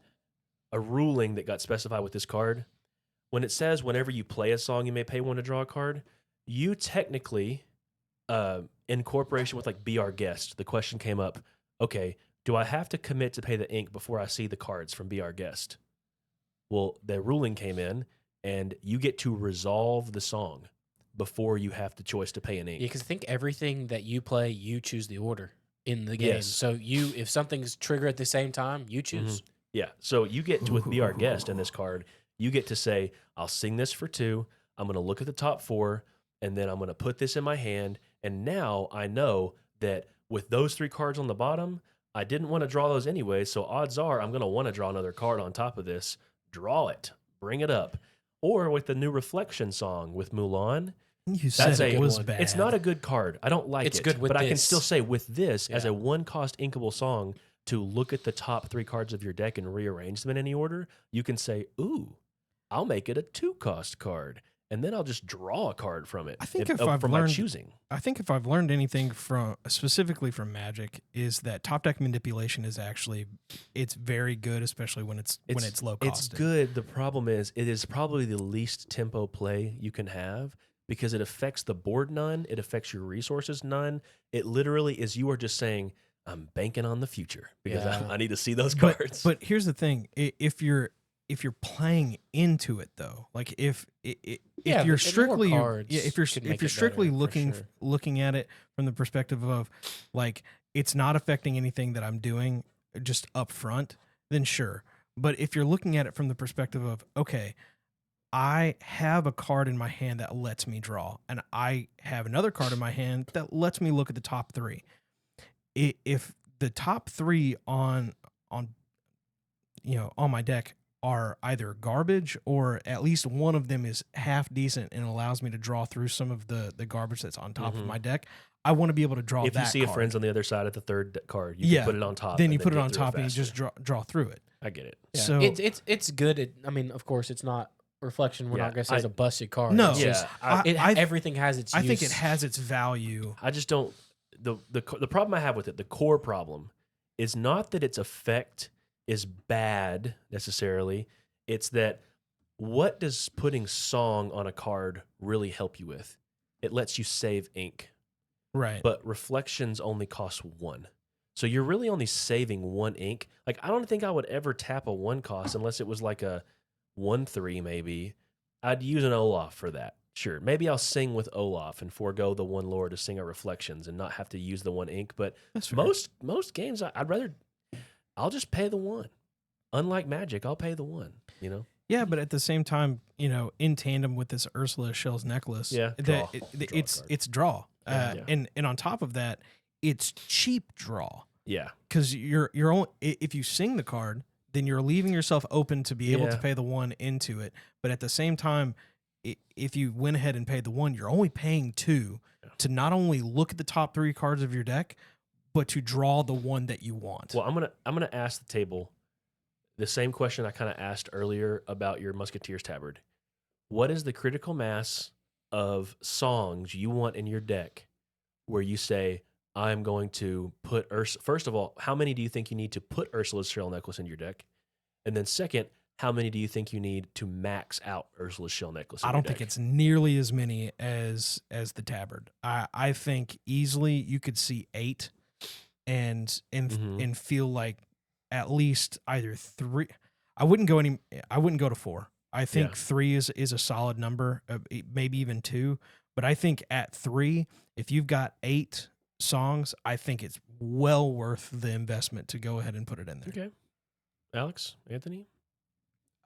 a ruling that got specified with this card. When it says whenever you play a song, you may pay 1 to draw a card, you technically, in cooperation with like Be Our Guest, the question came up, okay, do I have to commit to pay the ink before I see the cards from Be Our Guest? Well, the ruling came in, and you get to resolve the song before you have the choice to pay an ink. Yeah, because I think everything that you play, you choose the order in the game. Yes. So if something's triggered at the same time, you choose. Yeah. So you get to, with Be Our Guest in this card, you get to say, I'll sing this for 2. I'm going to look at the top 4, and then I'm going to put this in my hand. And now I know that with those 3 cards on the bottom, I didn't want to draw those anyway. So odds are I'm going to want to draw another card on top of this. Draw it. Bring it up. Or with the new Reflection song with Mulan. You That's said it a- was one. bad. It's not a good card. I don't like It's it. good with but I can this. still say with this as Yeah. a 1-cost inkable song to look at the top 3 cards of your deck and rearrange them in any order, you can say, ooh, I'll make it a 2-cost card. And then I'll just draw a card from it. I think if I've from my learned- choosing. I think if I've learned anything from specifically from Magic is that top deck manipulation is actually it's very good, especially when it's low cost. It's good. The problem is it is probably the least tempo play you can have because it affects the board none. It affects your resources none. It literally is you are just saying, I'm banking on the future because Yeah. I need to see those But, cards. but here's the thing: if you're playing into it though, like if Yeah, you're but more strictly cards if you're could make if you're it strictly better, for looking sure. looking at it from the perspective of like it's not affecting anything that I'm doing just up front, then sure. But if you're looking at it from the perspective of okay, I have a card in my hand that lets me draw, and I have another card in my hand that lets me look at the top 3. If the top 3 on my deck are either garbage or at least one of them is half decent and allows me to draw through some of the garbage that's on top of Mhm. my deck, I want to be able to draw if that you see a card. friend's on the other side at the 3rd card, you Yeah, can put it on top. then and you put it get on through top and you faster. just draw through it. I get it. Yeah. So- it's good. I mean, of course, it's not Reflection. We're Yeah, not going to say it's a busted card. No. It's Yeah, just, everything has its I use. think it has its value. I just don't. The problem I have with it, the core problem, is not that its effect is bad necessarily. It's that what does putting song on a card really help you with? it lets you save ink, Right. but reflections only cost 1. So you're really only saving 1 ink. Like, I don't think I would ever tap a 1 cost unless it was like a 1/3 maybe. I'd use an Olaf for that. Sure. Maybe I'll sing with Olaf and forego the 1 lore to sing a reflections and not have to use the 1 ink. But That's fair. most games, I'll just pay the 1. Unlike Magic, I'll pay the 1, you know? Yeah, but at the same time, in tandem with this Ursula Shell's necklace, Yeah, draw. Draw card. it's draw. Yeah. And on top of that, it's cheap draw. Yeah. Because you're only, if you sing the card, then you're leaving yourself open to be able to Yeah. pay the 1 into it. But at the same time, if you went ahead and paid the 1, you're only paying 2 to not only look at the top 3 cards of your deck, but to draw the one that you want. Well, I'm gonna ask the table the same question I kind of asked earlier about your Musketeer's Tabard. What is the critical mass of songs you want in your deck where you say, I'm going to put First of all, how many do you think you need to put Ursula's Shell Necklace in your deck? And then second, how many do you think you need to max out Ursula's Shell Necklace in I your don't deck? think it's nearly as many as the Tabard. I think easily you could see 8 and feel like at least either 3. I wouldn't go to 4. I think Yeah. 3 is a solid number, maybe even 2. But I think at 3, if you've got 8 songs, I think it's well worth the investment to go ahead and put it in there. Okay. Alex, Anthony?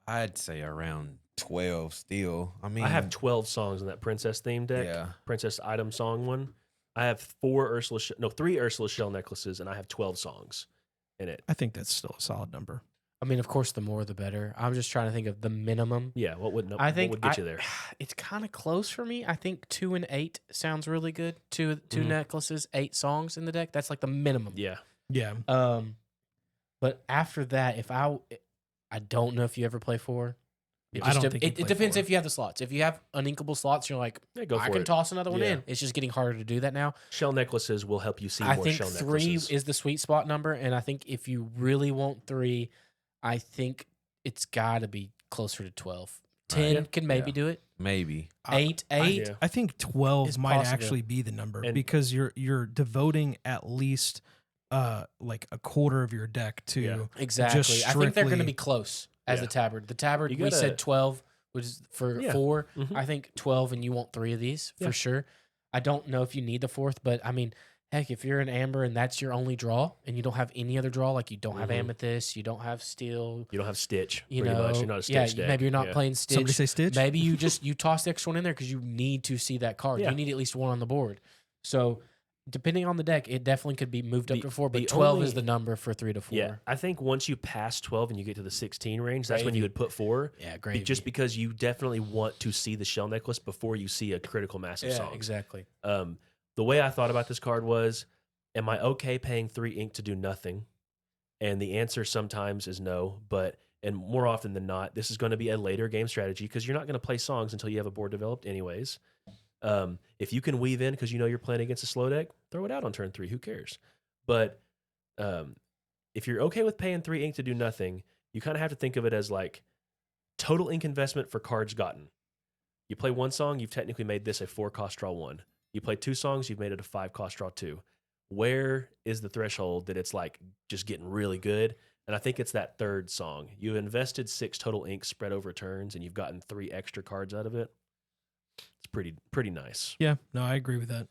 I'd say around 12 still. I mean, I have 12 songs in that princess theme deck. Yeah. Princess item song one. I have 3 Ursula Shell necklaces, and I have 12 songs in it. I think that's still a solid number. I mean, of course, the more the better. I'm just trying to think of the minimum. Yeah, what would I think what would get you there? It's kind of close for me. I think 2 and 8 sounds really good. Two Mhm. necklaces, 8 songs in the deck. That's like the minimum. Yeah, Yeah. But after that, if I don't know if you ever play 4. I don't think you it play depends 4. if you have the slots. If you have uninkable slots, you're like, yeah, go for I can it. toss another one Yeah. in. It's just getting harder to do that now. Shell necklaces will help you see I more think shell 3 necklaces. is the sweet spot number, and I think if you really want 3, I think it's got to be closer to 12. 10 Yeah. can maybe do it. maybe. 8, Yeah. I think 12 is might possible. actually be the number And- because you're devoting at least like a quarter of your deck to Yeah. Exactly. I think they're going to strictly- be close as Yeah. the Tabard. The Tabard, You we gotta- said 12 was for Yeah. 4. Mhm. I think 12, and you want 3 of these Yeah. for sure. I don't know if you need the 4th, but I mean, heck, if you're an Amber and that's your only draw, and you don't have any other draw, like you don't have Mhm. Amethyst, you don't have Steel, You don't have Stitch. you pretty know, much. You're not a Stitch yeah, deck. maybe you're not Yeah. playing Stitch. Somebody say Stitch? Maybe you just you toss the extra one in there because you need to see that card. Yeah. You need at least 1 on the board. So depending on the deck, it definitely could be moved up The- to 4, but the 12 only- is the number for 3 to 4. Yeah, I think once you pass 12 and you get to the 16 range, that's when you Gravy. would put 4. Yeah, great. Just because you definitely want to see the shell necklace before you see a critical mass of yeah, songs. exactly. The way I thought about this card was, am I okay paying 3 ink to do nothing? And the answer sometimes is no, and more often than not, this is going to be a later game strategy because you're not going to play songs until you have a board developed anyways. If you can weave in because you know you're playing against a slow deck, throw it out on turn 3. Who cares? But if you're okay with paying 3 ink to do nothing, you kind of have to think of it as like total ink investment for cards gotten. You play 1 song, you've technically made this a 4 cost draw 1. You play 2 songs, you've made it a 5 cost draw 2. Where is the threshold that it's like just getting really good? And I think it's that 3rd song. You've invested 6 total ink spread over turns, and you've gotten 3 extra cards out of it. It's pretty nice. Yeah, no, I agree with that.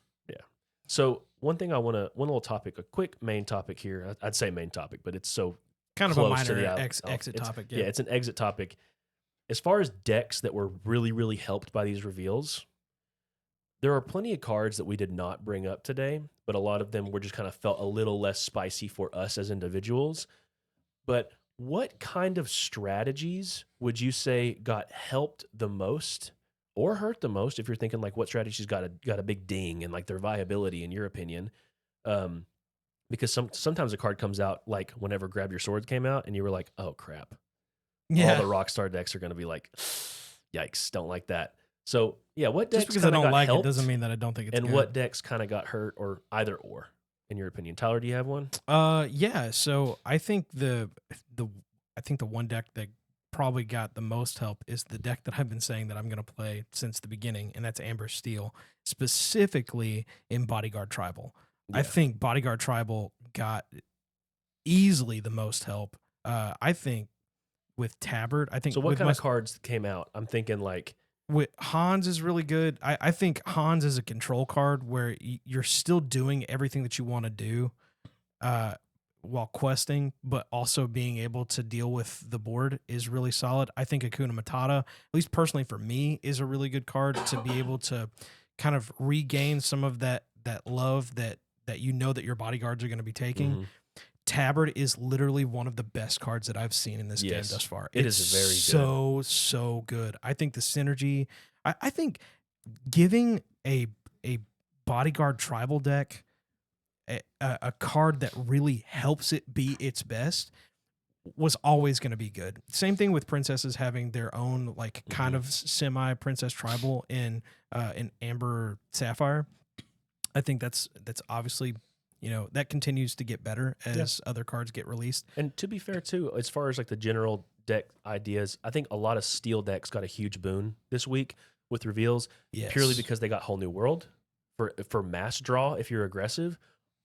So one little topic, a quick main topic here. I'd say main topic, but it's so Kind of a close to minor the exit it's- topic. Yeah, it's an exit topic. As far as decks that were really, really helped by these reveals, there are plenty of cards that we did not bring up today, but a lot of them were just kind of felt a little less spicy for us as individuals. But what kind of strategies would you say got helped the most or hurt the most if you're thinking like what strategies got a big ding and like their viability in your opinion? Because sometimes a card comes out like whenever Grab Your Sword came out and you were like, oh crap. Yeah. All the Rockstar decks are going to be like, yikes, don't like that. So yeah, what decks Just because I kinda don't got like helped, it doesn't mean that I don't think it's and good. what decks kind of got hurt or either or in your opinion? Tyler, do you have one? Yeah. So I think the one deck that probably got the most help is the deck that I've been saying that I'm going to play since the beginning, and that's Amber Steel, specifically in Bodyguard Tribal. I Yeah. think Bodyguard Tribal got easily the most help. I think with Tabard, I think So what with kind of cards came out? I'm thinking like with Hans is really good. I think Hans is a control card where you're still doing everything that you want to do while questing, but also being able to deal with the board is really solid. I think Hakuna Matata, at least personally for me, is a really good card to be able to kind of regain some of that love that you know that your bodyguards are going to be taking. mhm. Tabard is literally one of the best cards that I've seen in this game Yes, thus far. it It's is very good. so good. I think the synergy. I think giving a bodyguard tribal deck a card that really helps it be its best was always going to be good. Same thing with princesses having their own like kind of semi princess tribal in Amber Sapphire. I think that's obviously, you know, that continues to get better as other cards get released. And to be fair too, as far as like the general deck ideas, I think a lot of steel decks got a huge boon this week with reveals, Yes. purely because they got Whole New World for mass draw if you're aggressive,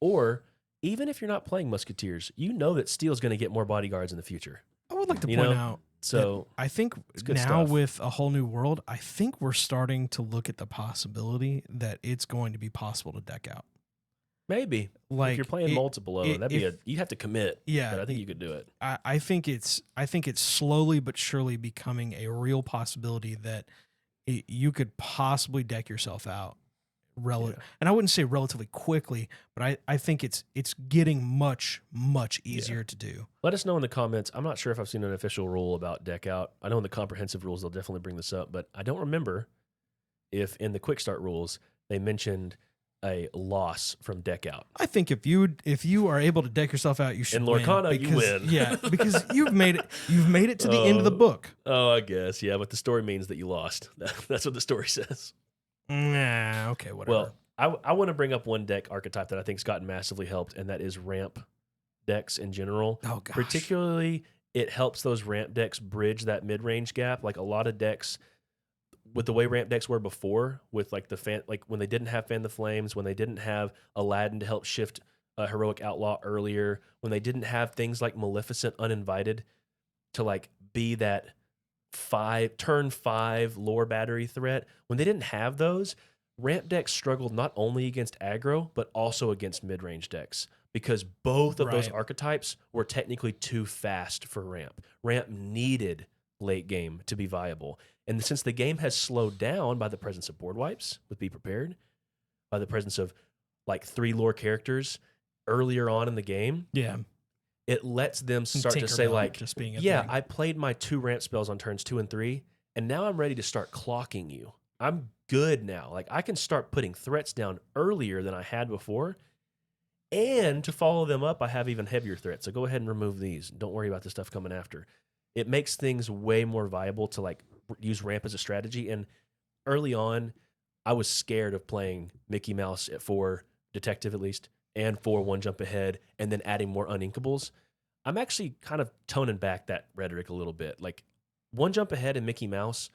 or even if you're not playing Musketeers, you know that steel's going to get more bodyguards in the future. I would like to You point know, out So I think good now stuff. with A Whole New World, I think we're starting to look at the possibility that it's going to be possible to deck out. maybe Like if you're playing multiple, you'd have to commit. Yeah, but I think you could do it. I think it's slowly but surely becoming a real possibility that you could possibly deck yourself out and I wouldn't say relatively quickly, but I think it's getting much easier to do. Let us know in the comments. I'm not sure if I've seen an official rule about deck out. I know in the comprehensive rules they'll definitely bring this up, but I don't remember if in the quick start rules they mentioned a loss from deck out. I think if you are able to deck yourself out, you should In win. Lorcana, you win. Yeah, because you've made it to the end of the book. Oh, I guess. Yeah, but the story means that you lost. That's what the story says. Nah, okay, whatever. Well, I want to bring up one deck archetype that I think's gotten massively helped, and that is ramp decks in general. Oh gosh. Particularly, it helps those ramp decks bridge that mid-range gap. Like a lot of decks, with the way ramp decks were before, with like like when they didn't have Fan the Flames, when they didn't have Aladdin to help shift Heroic Outlaw earlier, when they didn't have things like Maleficent Uninvited to like be that turn 5 lore battery threat. When they didn't have those, ramp decks struggled not only against aggro, but also against mid-range decks because both of those Right. archetypes were technically too fast for ramp. Ramp needed late game to be viable. And since the game has slowed down by the presence of board wipes with Be Prepared, by the presence of like 3 lore characters earlier on in the game, Yeah. it lets them start to say Tinkerbell like, just being a yeah, thing. I played my 2 ramp spells on turns 2 and 3, and now I'm ready to start clocking you. I'm good now. Like I can start putting threats down earlier than I had before. And to follow them up, I have even heavier threats. So go ahead and remove these. Don't worry about the stuff coming after. It makes things way more viable to like use ramp as a strategy. And early on, I was scared of playing Mickey Mouse at 4, detective at least, and 4 one jump ahead, and then adding more uninkables. I'm actually kind of toning back that rhetoric a little bit. Like one jump ahead and Mickey Mouse,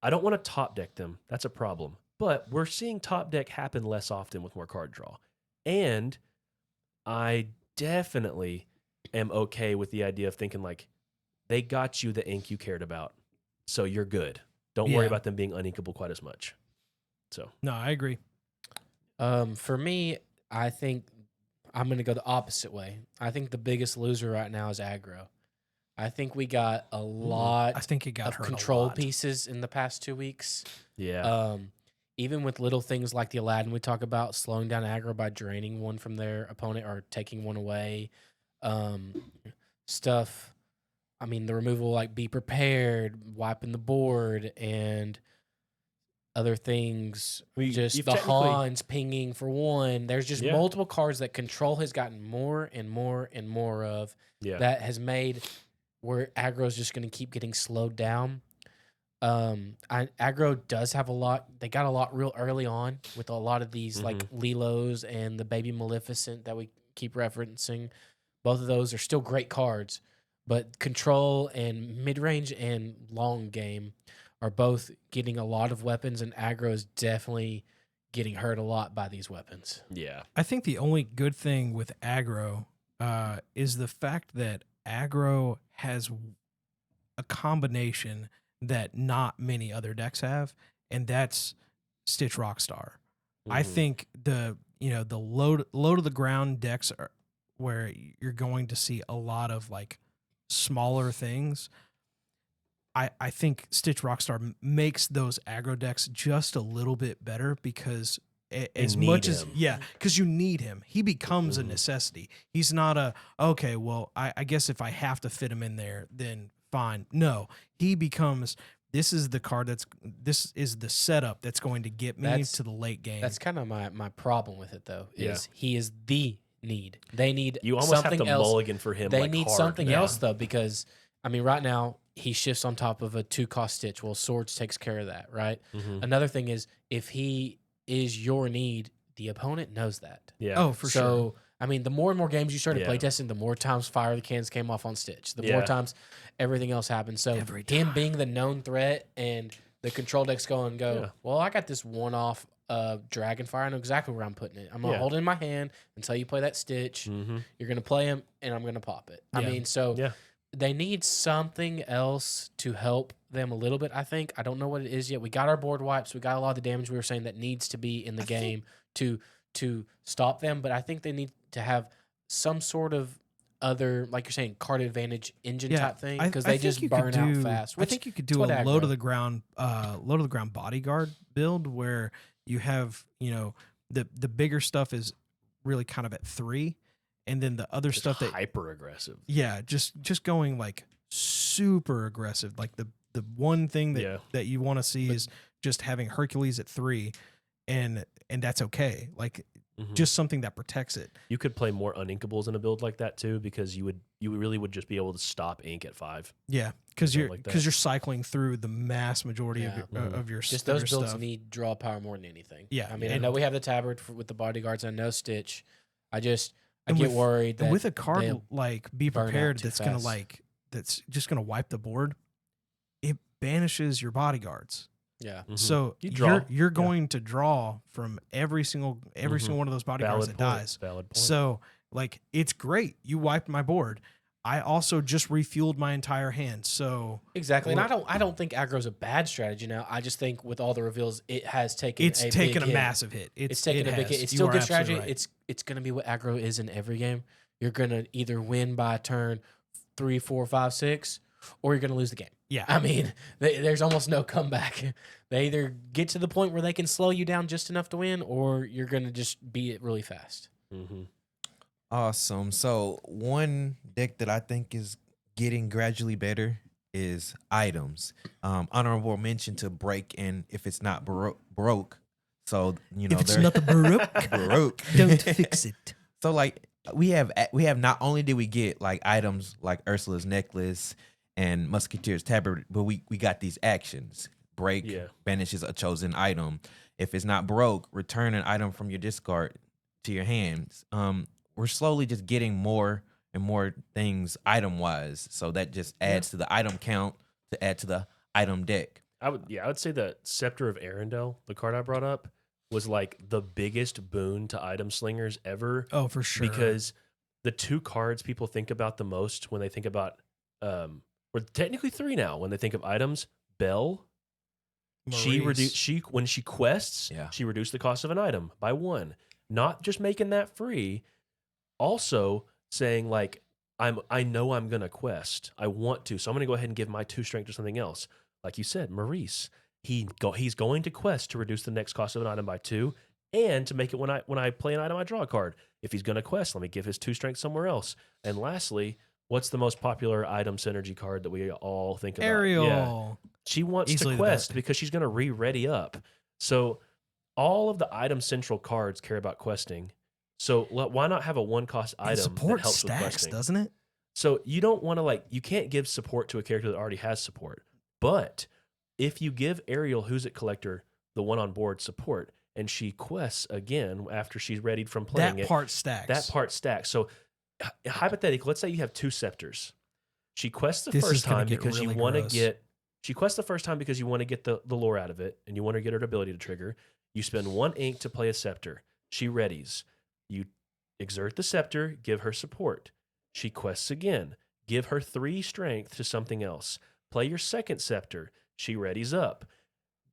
I don't want to top deck them. That's a problem. But we're seeing top deck happen less often with more card draw. And I definitely am okay with the idea of thinking like, they got you the ink you cared about, so you're good. Don't worry Yeah. about them being uninkable quite as much. So No, I agree. For me, I think I'm going to go the opposite way. I think the biggest loser right now is aggro. I think we got a lot I think it got of hurt control a lot. pieces in the past 2 weeks. yeah, Even with little things like the Aladdin we talk about, slowing down aggro by draining one from their opponent or taking one away. Stuff, I mean, the removal like Be Prepared, wiping the board, and other things. Well, Just you've the technically- Hans pinging for one. There's just Yeah. multiple cards that control has gotten more and more and more of yeah. that has made where aggro is just going to keep getting slowed down. Aggro does have a lot. They got a lot real early on with a lot of these like Lilos and the Baby Maleficent that we keep referencing. Both of those are still great cards, But control and mid range and long game are both getting a lot of weapons, and aggro is definitely getting hurt a lot by these weapons. Yeah. I think the only good thing with aggro is the fact that aggro has a combination that not many other decks have, and that's Stitch Rockstar. I Mhm. think the low to the ground decks are where you're going to see a lot of like smaller things. I think Stitch Rockstar makes those aggro decks just a little bit better because as need much as him. because you need him, he becomes a Mhm. necessity. He's not a okay. Well, I guess if I have to fit him in there, then fine. No, he becomes. This is the card this is the setup that's going to get me That's- to the late game. That's kind of my problem with it, though, Yeah. is he is the need. They need You almost something have to else. mulligan for him. They like, need hard. something Yeah. else, though, because, I mean, right now, he shifts on top of a 2-cost Stitch. Well, Swords takes care of that, right? Mhm. Another thing is, if he is your need, the opponent knows that. Yeah. Oh, for sure. So, I mean, the more and more games you started Yeah. playtesting, the more times Fire the Cans came off on Stitch. The more Yeah. times everything else happened. So, Every him time. being the known threat and the control decks go, Yeah. well, I got this one-off Dragonfire. I know exactly where I'm putting it. I'm going to Yeah. hold it in my hand until you play that Stitch. Mhm. You're going to play him, and I'm going to pop it. I Yeah. mean, so Yeah. they need something else to help them a little bit, I think. I don't know what it is yet. We got our board wipes. We got a lot of the damage we were saying that needs to be in the game to stop them, but I think they need to have some sort of other, like you're saying, card advantage engine type thing, because they think just you could burn out do- fast. I Which, think you could do what a aggro. low to the ground bodyguard build where you have the bigger stuff is really kind of at 3, and then the other Just stuff that hyper aggressive. just going like super aggressive. Like the one thing that Yeah. that you want to see is just having Hercules at 3, and that's okay. Like Mhm. just something that protects it. You could play more uninkables in a build like that too, because you really would just be able to stop ink at 5. Yeah, because Something you're like that. you're cycling through the mass majority Yeah. of your just of those your builds stuff. need draw power more than anything. Yeah, I mean, I and- know we have the Tabard with the bodyguards. I know Stitch. I get with- worried that And with a card they'll like Be burn out Prepared too that's gonna fast. that's just gonna wipe the board, it banishes your bodyguards. yeah. Mhm. So You draw. you're going to draw from every single one of those bodyguards Valid that point. dies. Valid point. So like it's great. You wiped my board. I also just refueled my entire hand. So Exactly, and Or- I don't think aggro's a bad strategy now. I just think with all the reveals, it has taken it's a taken big a hit. massive hit. It's taken it a big has. hit. It's You still are good absolutely strategy. right. It's going to be what aggro is in every game. You're going to either win by turn 3, 4, 5, 6, or you're going to lose the game. Yeah. I mean, there's almost no comeback. They either get to the point where they can slow you down just enough to win, or you're going to just beat it really fast. Mhm. Awesome. So one deck that I think is getting gradually better is items. Honorable mention to break, and if it's not broke, so if it's they're- not broke, broke, don't fix it. So like we have not only did we get like items like Ursula's necklace and Musketeer's tabard, but we got these actions. Break Yeah. banishes a chosen item. If it's not broke, return an item from your discard to your hands. We're slowly just getting more and more things item wise, so that just adds to the item count to add to the item deck. I would say that Scepter of Arendelle, the card I brought up, was like the biggest boon to item slingers ever. Oh, for sure. Because the 2 cards people think about the most when they think about or technically 3 now when they think of items, Belle. Maurice. When she quests, Yeah. she reduced the cost of an item by 1. Not just making that free, also saying like I know I'm gonna quest. I want to, so I'm gonna go ahead and give my 2 strength to something else. Like you said, Maurice. He's going to quest to reduce the next cost of an item by 2, and to make it when I play an item I draw a card. If he's gonna quest, let me give his 2 strength somewhere else. And lastly, what's the most popular item synergy card that we all think about? Ariel. Yeah. She wants Easily to the quest best. because she's going to re-ready up. So all of the item central cards care about questing. So why not have a 1-cost And item support that helps with stacks, questing? doesn't it? So you don't want to you can't give support to a character that already has support. But if you give Ariel, who's at collector, the one on board support, and she quests again after she's readied from playing That part stacks. that part stacks. So hypothetically, let's say you have 2 scepters. She quests the This is first gonna time get because really you want to gross. get. She quests the first time because you want to get the lore out of it, and you want to get her ability to trigger. You spend 1 ink to play a scepter. She readies. You exert the scepter, give her support. She quests again. Give her 3 strength to something else. Play your second scepter. She readies up.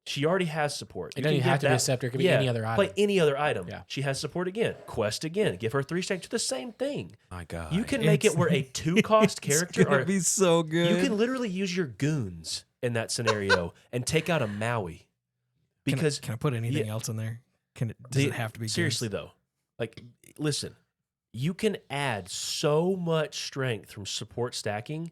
She already has support. It doesn't can have give to be a that- scepter. It could be any other item. Play any other item. Yeah. She has support again. Quest again. Give her 3 strength to the same thing. My God. You can make it where a 2-cost character It's gonna or be so good. you can literally use your goons in that scenario and take out a Maui. Because can I put anything yeah. else in there? Does it have to be seriously games? though? Like, listen, you can add so much strength from support stacking.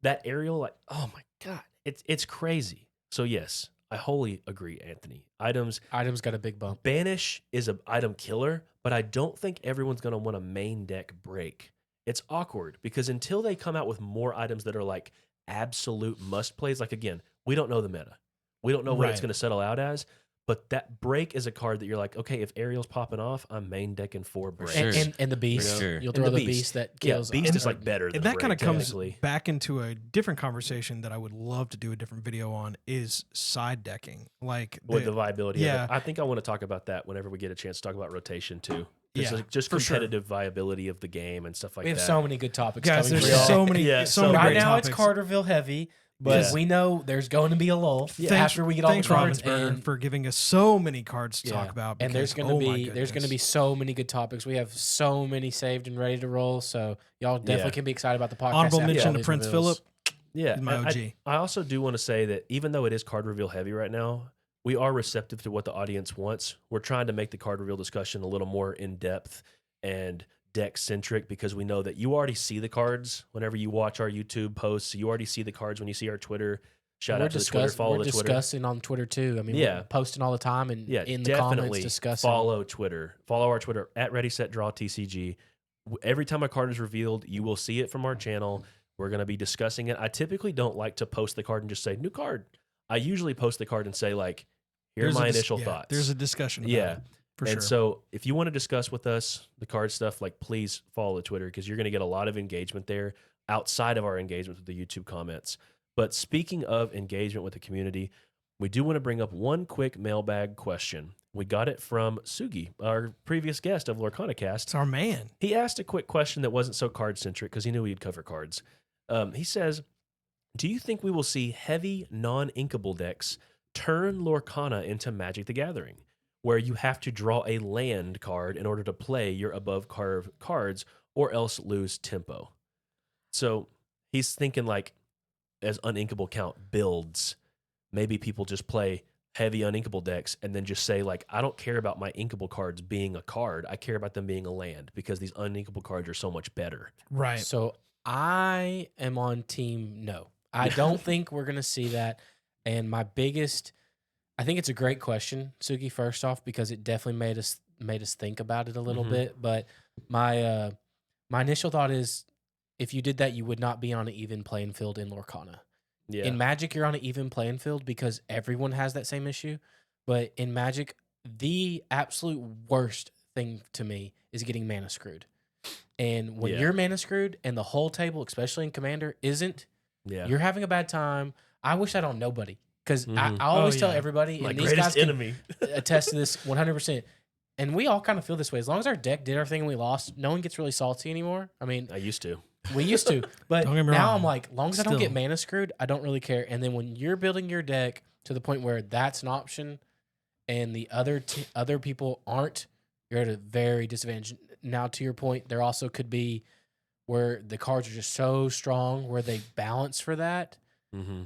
That aerial, like, oh my God, it's crazy. So yes, I wholly agree, Anthony. Items got a big bump. Banish is an item killer, but I don't think everyone's going to want a main deck break. It's awkward because until they come out with more items that are like absolute must plays, like again, we don't know the meta. We don't know what it's Right. going to settle out as, but that break is a card that you're like, okay, if Ariel's popping off, I'm main decking 4 breaks. Sure. And the beast. sure. You'll And throw the the beast. beast that Yeah, kills. beast is like better than And a that kind of break, comes technically. back into a different conversation that I would love to do a different video on is side decking. Like with the viability yeah. of it. I think I want to talk about that whenever we get a chance to talk about rotation too. Yeah, Just for sure. competitive viability of the game and stuff like we have that. so many good topics guys, coming there's for y'all. so many, Yeah, so so many Right great now topics. it's Carterville heavy, but Yeah. we know there's going to be a lull Thanks- after we get all the thanks, cards. Robinsburger, And, for giving us so many cards to yeah. talk about. And there's because, going to oh my be there's going to be goodness. so many good topics. We have so many saved and ready to roll. So y'all definitely Yeah. can be excited about the podcast. Honorable after mention all to these Prince reveals. Philip. Yeah, He's my and OG. I also do want to say that even though it is card reveal heavy right now, we are receptive to what the audience wants. We're trying to make the card reveal discussion a little more in depth and deck centric because we know that you already see the cards whenever you watch our YouTube posts. You already see the cards when you see our Twitter. Shout out to the Twitter. Follow we're the Twitter. discussing on Twitter too. I mean, Yeah. we're posting all the time and Yeah, in the comments definitely discussing. follow Twitter. Follow our Twitter at Ready Set Draw TCG. Every time a card is revealed, you will see it from our channel. We're going to be discussing it. I typically don't like to post the card and just say new card. I usually post the card and say like, here are There's my a dis- initial yeah, thoughts. There's a discussion. About Yeah. it, for And sure. so if you want to discuss with us the card stuff, like please follow the Twitter because you're going to get a lot of engagement there outside of our engagement with the YouTube comments. But speaking of engagement with the community, we do want to bring up one quick mailbag question. We got it from Sugi, our previous guest of Lorcana Cast. It's our man. He asked a quick question that wasn't so card centric because he knew we'd cover cards. He says, do you think we will see heavy non-inkable decks turn Lorcana into Magic the Gathering, where you have to draw a land card in order to play your above cards or else lose tempo? So he's thinking like as uninkable count builds, maybe people just play heavy uninkable decks and then just say like, I don't care about my inkable cards being a card. I care about them being a land because these uninkable cards are so much better. Right. So I am on team no. I don't think we're going to see that. And my biggest, I think it's a great question, Sugi, first off, because it definitely made us think about it a little Mhm. bit. But my initial thought is if you did that, you would not be on an even playing field in Lorcana. Yeah. In Magic, you're on an even playing field because everyone has that same issue. But in Magic, the absolute worst thing to me is getting mana screwed. And when Yeah. you're mana screwed and the whole table, especially in Commander, isn't, yeah. you're having a bad time. I wish that on nobody because Mhm. I always Oh, tell yeah. everybody, My and these guys greatest can enemy. attest to this 100%. And we all kind of feel this way. As long as our deck did everything and we lost, no one gets really salty anymore. I mean, I used to. we used to, but Don't get me now wrong. I'm like, long as I don't get Still. mana screwed, I don't really care. And then when you're building your deck to the point where that's an option, and the other people aren't, you're at a very disadvantage. Now, to your point, there also could be where the cards are just so strong where they balance for that. Mm-hmm.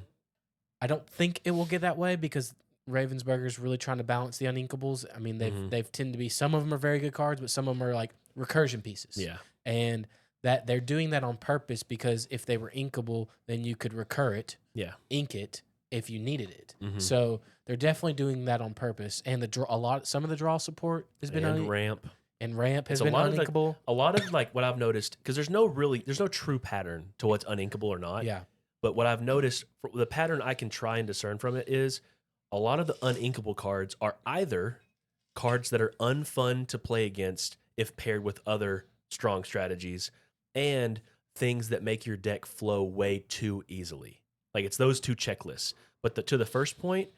I don't think it will get that way because Ravensburger's really trying to balance the uninkables. I mean, they've tend to be, some of them are very good cards, but some of them are like recursion pieces. Yeah. And that they're doing that on purpose because if they were inkable, then you could recur it, Yeah. ink it if you needed it. Mhm. So they're definitely doing that on purpose. And some of the draw support has been And ramp. and ramp has It's a been lot of the- uninkable. A lot of like what I've noticed, because there's no true pattern to what's uninkable or not. Yeah. But what I've noticed, the pattern I can try and discern from it is a lot of the uninkable cards are either cards that are unfun to play against if paired with other strong strategies, and things that make your deck flow way too easily. Like it's those two checklists. But to the first point,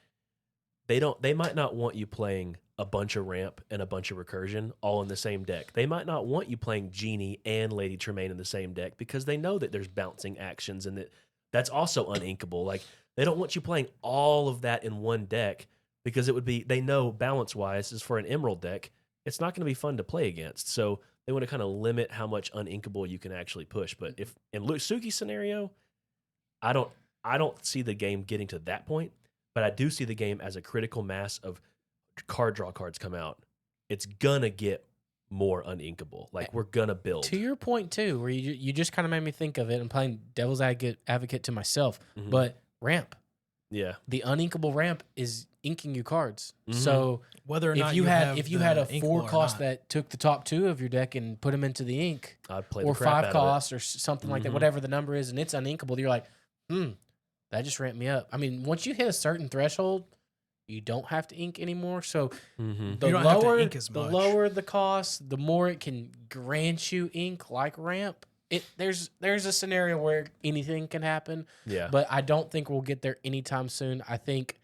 they might not want you playing a bunch of ramp and a bunch of recursion all in the same deck. They might not want you playing Genie and Lady Tremaine in the same deck because they know that there's bouncing actions and that's also uninkable. Like they don't want you playing all of that in one deck because they know balance-wise is for an Emerald deck, it's not going to be fun to play against. So they want to kind of limit how much uninkable you can actually push. But if in Suki's scenario, I don't see the game getting to that point, but I do see the game as a critical mass of card draw cards come out. It's gonna get more uninkable. Like we're gonna build. To your point too, where you just kind of made me think of it. I'm playing devil's advocate to myself, Mhm. but ramp. Yeah. The uninkable ramp is inking you cards. Mhm. So Whether or if not you had a the 4 inkable or cost not. that took the top 2 of your deck and put them into the ink, I'd play or the crap 5 out of cost or something like that, Mhm. whatever the number is, and it's uninkable, you're like, that just ramped me up. I mean, once you hit a certain threshold, you don't have to ink anymore. So it. Mhm. the You don't have to lower ink as the much. lower the cost, the more it can grant you ink like ramp. There's a scenario where anything can happen, Yeah. but I don't think we'll get there anytime soon. I think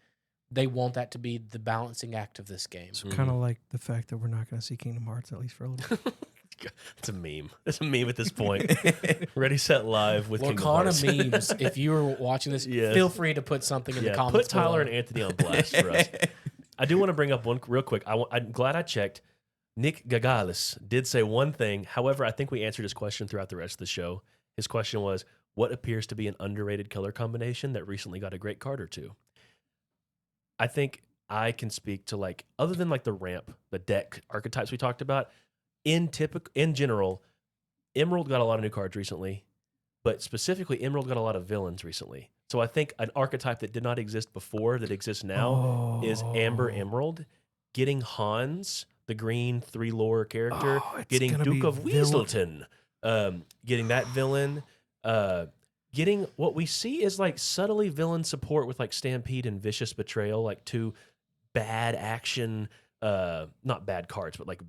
they want that to be the balancing act of this game. So kind of like the fact that we're not going to see Kingdom Hearts at least for a little bit. It's a meme. It's a meme at this point. Ready, set, live with Kingdom Hearts. Lorcana memes. If you were watching this, Yes. feel free to put something in the Yeah, comments. put Tyler below. and Anthony on blast for us. I do want to bring up one real quick. I'm glad I checked. Nick Gagalis did say one thing. However, I think we answered his question throughout the rest of the show. His question was, what appears to be an underrated color combination that recently got a great card or two? I think I can speak to like, other than like the ramp, the deck archetypes we talked about, in general, Emerald got a lot of new cards recently, but specifically Emerald got a lot of villains recently. So I think an archetype that did not exist before that exists now is Amber Emerald. Getting Hans, the green 3 lore character, it's getting gonna Duke be of Weaselton, getting that villain, getting what we see is like subtly villain support with like Stampede and Vicious Betrayal, like 2 bad action, not bad cards, but like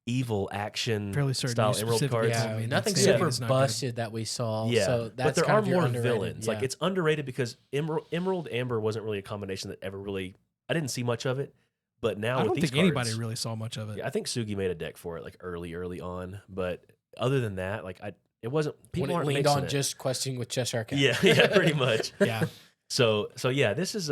evil action Fairly certain style you Emerald specifically cards. told me that Nothing Stampede super is not good. busted that we saw. Yeah, So that's but there kind are of your more underrated. villains. Yeah. Like it's underrated because Emerald Amber wasn't really a combination that ever really. I didn't see much of it, but now I with don't these think anybody cards- really saw much of it. Yeah, I think Sugi made a deck for it like early on, but other than that, like it wasn't. People when it aren't leaned mixing on it. just questing with Cheshire Cat. Yeah, pretty much. Yeah. So yeah, this is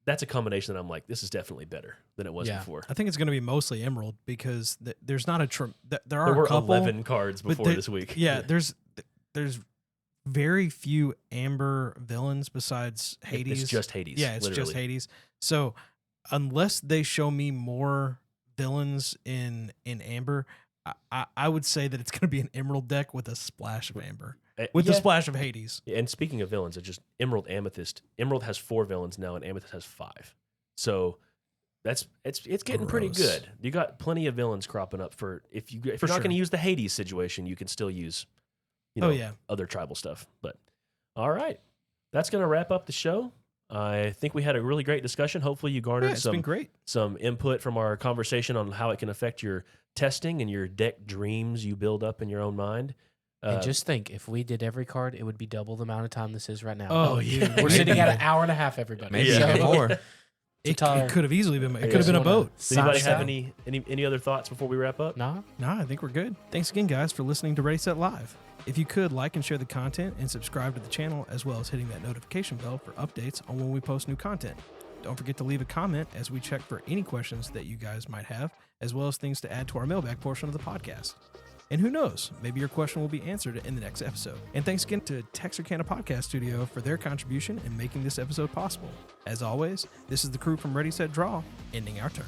that's a combination that I'm like, this is definitely better than it was Yeah. before. I think it's going to be mostly Emerald because there's not there are There a were couple, 11 cards but before this week. Yeah, there's very few Amber villains besides Hades. It's just Hades. Yeah, it's literally. just Hades. So unless they show me more villains in Amber, I would say that it's going to be an Emerald deck with a splash of Amber, with a splash of Hades. Yeah, and speaking of villains, it's just Emerald Amethyst. Emerald has 4 villains now, and Amethyst has 5. So it's getting pretty Gross. good. You got plenty of villains cropping up for if you're not sure. going to use the Hades situation, you can still use other tribal stuff. But all right, that's going to wrap up the show. I think we had a really great discussion. Hopefully, you garnered It's been great. some input from our conversation on how it can affect your testing and your deck dreams you build up in your own mind. And just think, if we did every card, it would be double the amount of time this is right now. Oh, yeah. dude. We're sitting at an hour and a half, everybody. Maybe Yeah. even more. It Tyler, could have easily been. It Yeah. could have been a boat. Does anybody Sign have us any other thoughts before we wrap up? Nah. Nah, I think we're good. Thanks again, guys, for listening to Ready Set Live. If you could, like and share the content and subscribe to the channel, as well as hitting that notification bell for updates on when we post new content. Don't forget to leave a comment as we check for any questions that you guys might have, as well as things to add to our mailbag portion of the podcast. And who knows, maybe your question will be answered in the next episode. And thanks again to Texarkana Podcast Studio for their contribution in making this episode possible. As always, this is the crew from Ready Set Draw, ending our turn.